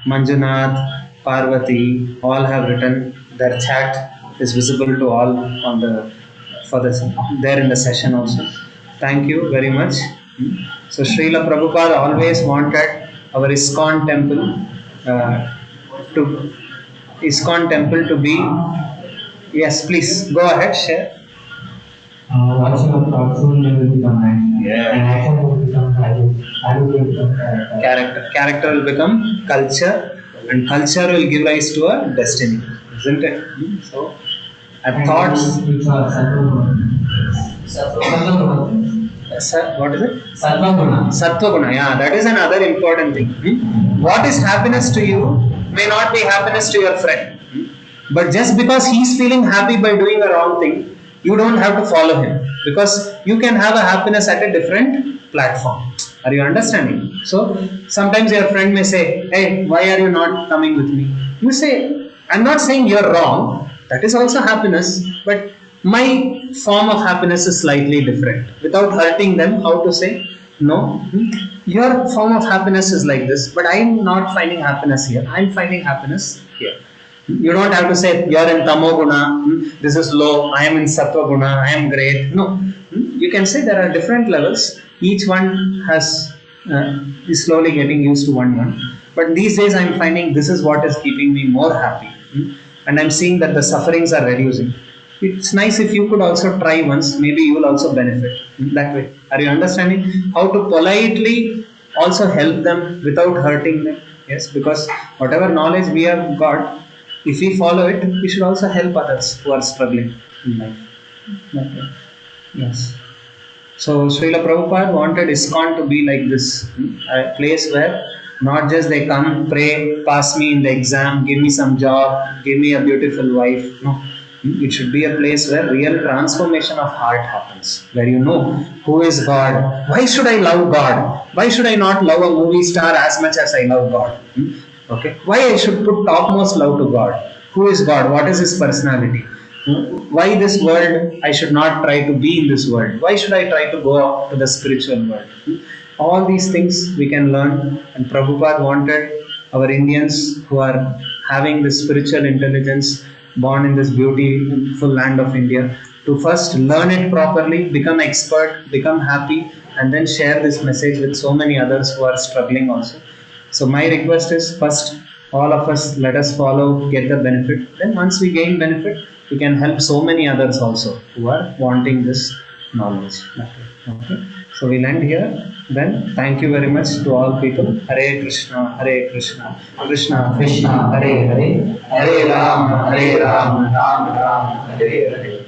Manjunath, Parvati, all have written. Their chat is visible to all on the there in the session also. Thank you very much. So Srila Prabhupada always wanted our ISKCON temple to be. Yes, please go ahead, share. Watching a thoughtful will become action. Yeah. And action will become habit. Habit will become character. Character will become culture, and culture will give rise to a destiny, isn't it? So, thoughts. Which are What is it? Sattva Sattva guna. Yeah, that is another important thing. What is happiness to you may not be happiness to your friend. But just because he is feeling happy by doing a wrong thing, you don't have to follow him, because you can have a happiness at a different platform. Are you understanding? So sometimes your friend may say, "Hey, why are you not coming with me?" You say, "I'm not saying you're wrong. That is also happiness, but my form of happiness is slightly different." Without hurting them, how to say, "No, your form of happiness is like this, but I'm not finding happiness here. I'm finding happiness here." You don't have to say you're in Tamoguna, this is low, I am in Sattva Guna, I am great. No, you can say there are different levels. Each one is slowly getting used to one. But these days I'm finding this is what is keeping me more happy, and I'm seeing that the sufferings are reducing. It's nice if you could also try once. Maybe you will also benefit that way. Are you understanding how to politely also help them without hurting them? Yes, because whatever knowledge we have got, if we follow it, we should also help others who are struggling in life. Okay. Yes. So Srila Prabhupada wanted ISKCON to be like this, a place where not just they come, pray, pass me in the exam, give me some job, give me a beautiful wife. No, it should be a place where real transformation of heart happens, where you know who is God. Why should I love God? Why should I not love a movie star as much as I love God? Okay, why I should put topmost love to God? Who is God? What is His personality? Why this world? I should not try to be in this world. Why should I try to go out to the spiritual world? All these things we can learn, and Prabhupada wanted our Indians who are having this spiritual intelligence, born in this beautiful land of India, to first learn it properly, become expert, become happy, and then share this message with so many others who are struggling also. So my request is, first all of us, let us follow, get the benefit. Then once we gain benefit, we can help so many others also who are wanting this knowledge. Okay. So we'll end here. Then thank you very much to all people. Hare Krishna, Hare Krishna, Krishna Krishna, Hare Hare, Hare Rama, Hare Rama, Rama Rama, Hare Hare.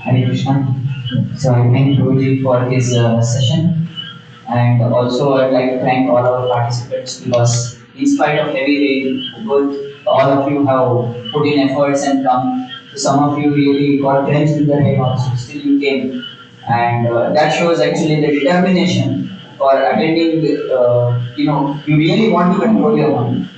Hare Krishna. So I thank Guruji for his session, and also I'd like to thank all our participants because in spite of heavy rain, both all of you have put in efforts and come. So some of you really got drenched in the rain also, still you came, and that shows actually the determination for attending. You really want to control your mind.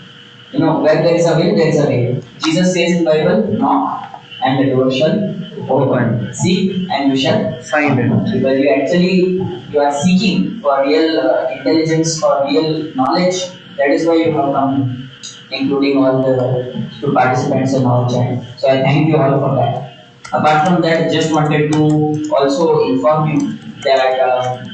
Where there is a will, there is a way. Jesus says in Bible, knock and the door shall open. Seek and you shall find it. because you are seeking for real intelligence, for real knowledge. That is why you have come, including all the two participants in our chat. So I thank you all for that. Apart from that, just wanted to also inform you that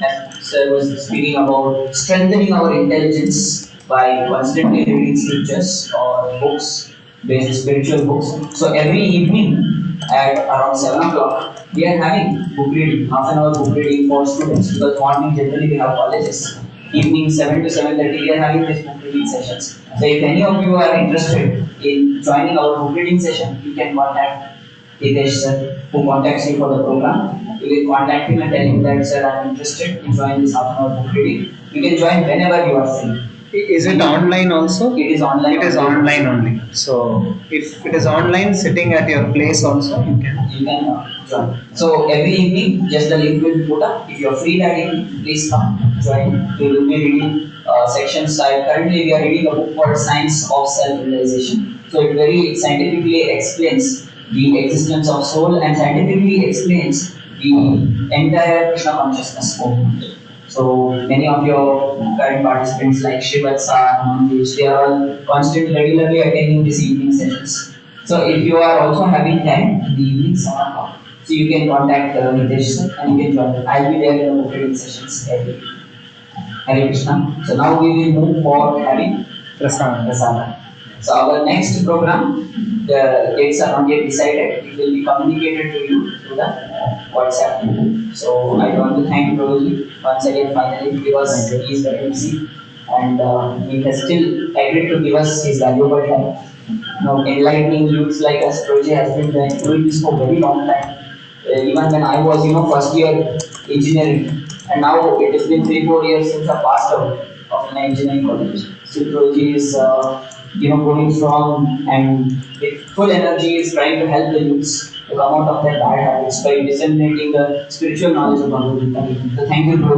as Sir was speaking about strengthening our intelligence by constantly reading scriptures or books, based spiritual books. So every evening at around 7 o'clock, we are having book reading, half an hour book reading for students because morning generally we have colleges. Evening 7 to 7:30, we are having these book reading sessions. So if any of you are interested in joining our book reading session, you can contact Hitesh sir, who contacts you for the program. You will contact him and tell him that sir, I am interested in joining this half an hour book reading. You can join whenever you are free. Is it online also? It is online. It is online only. So if it is online, sitting at your place also, you can. You can join. So every evening, just the link will be put up. If you are free that evening, please come join. We will be reading sections. Currently, we are reading a book called Science of Self-Realization. So it very scientifically explains the existence of soul and scientifically explains the entire Krishna consciousness movement. So many of your current participants like Shivatsa, Manjesh, they are all constantly regularly attending these evening sessions. So if you are also having time in the evening 7 o'clock, so you can contact Hitesh sir and you can join. I'll be there in the training sessions every week. Hare Krishna. So now we will move for having Prasada. So our next program, the dates are not yet decided. It will be communicated to you through the WhatsApp. So I want to thank Prabhuji once again finally because he is very busy and he has still agreed to give us his valuable time. Now enlightening youths like us, Prabhuji has been doing this for a very long time. Even when I was, first year engineering, and now it has been 3-4 years since I passed out of my engineering college. So Prabhuji is going strong and with full energy is trying to help the youths to come out of their bad habits by disseminating the spiritual knowledge of Bhagavad Gita. So thank you, Prabhuji.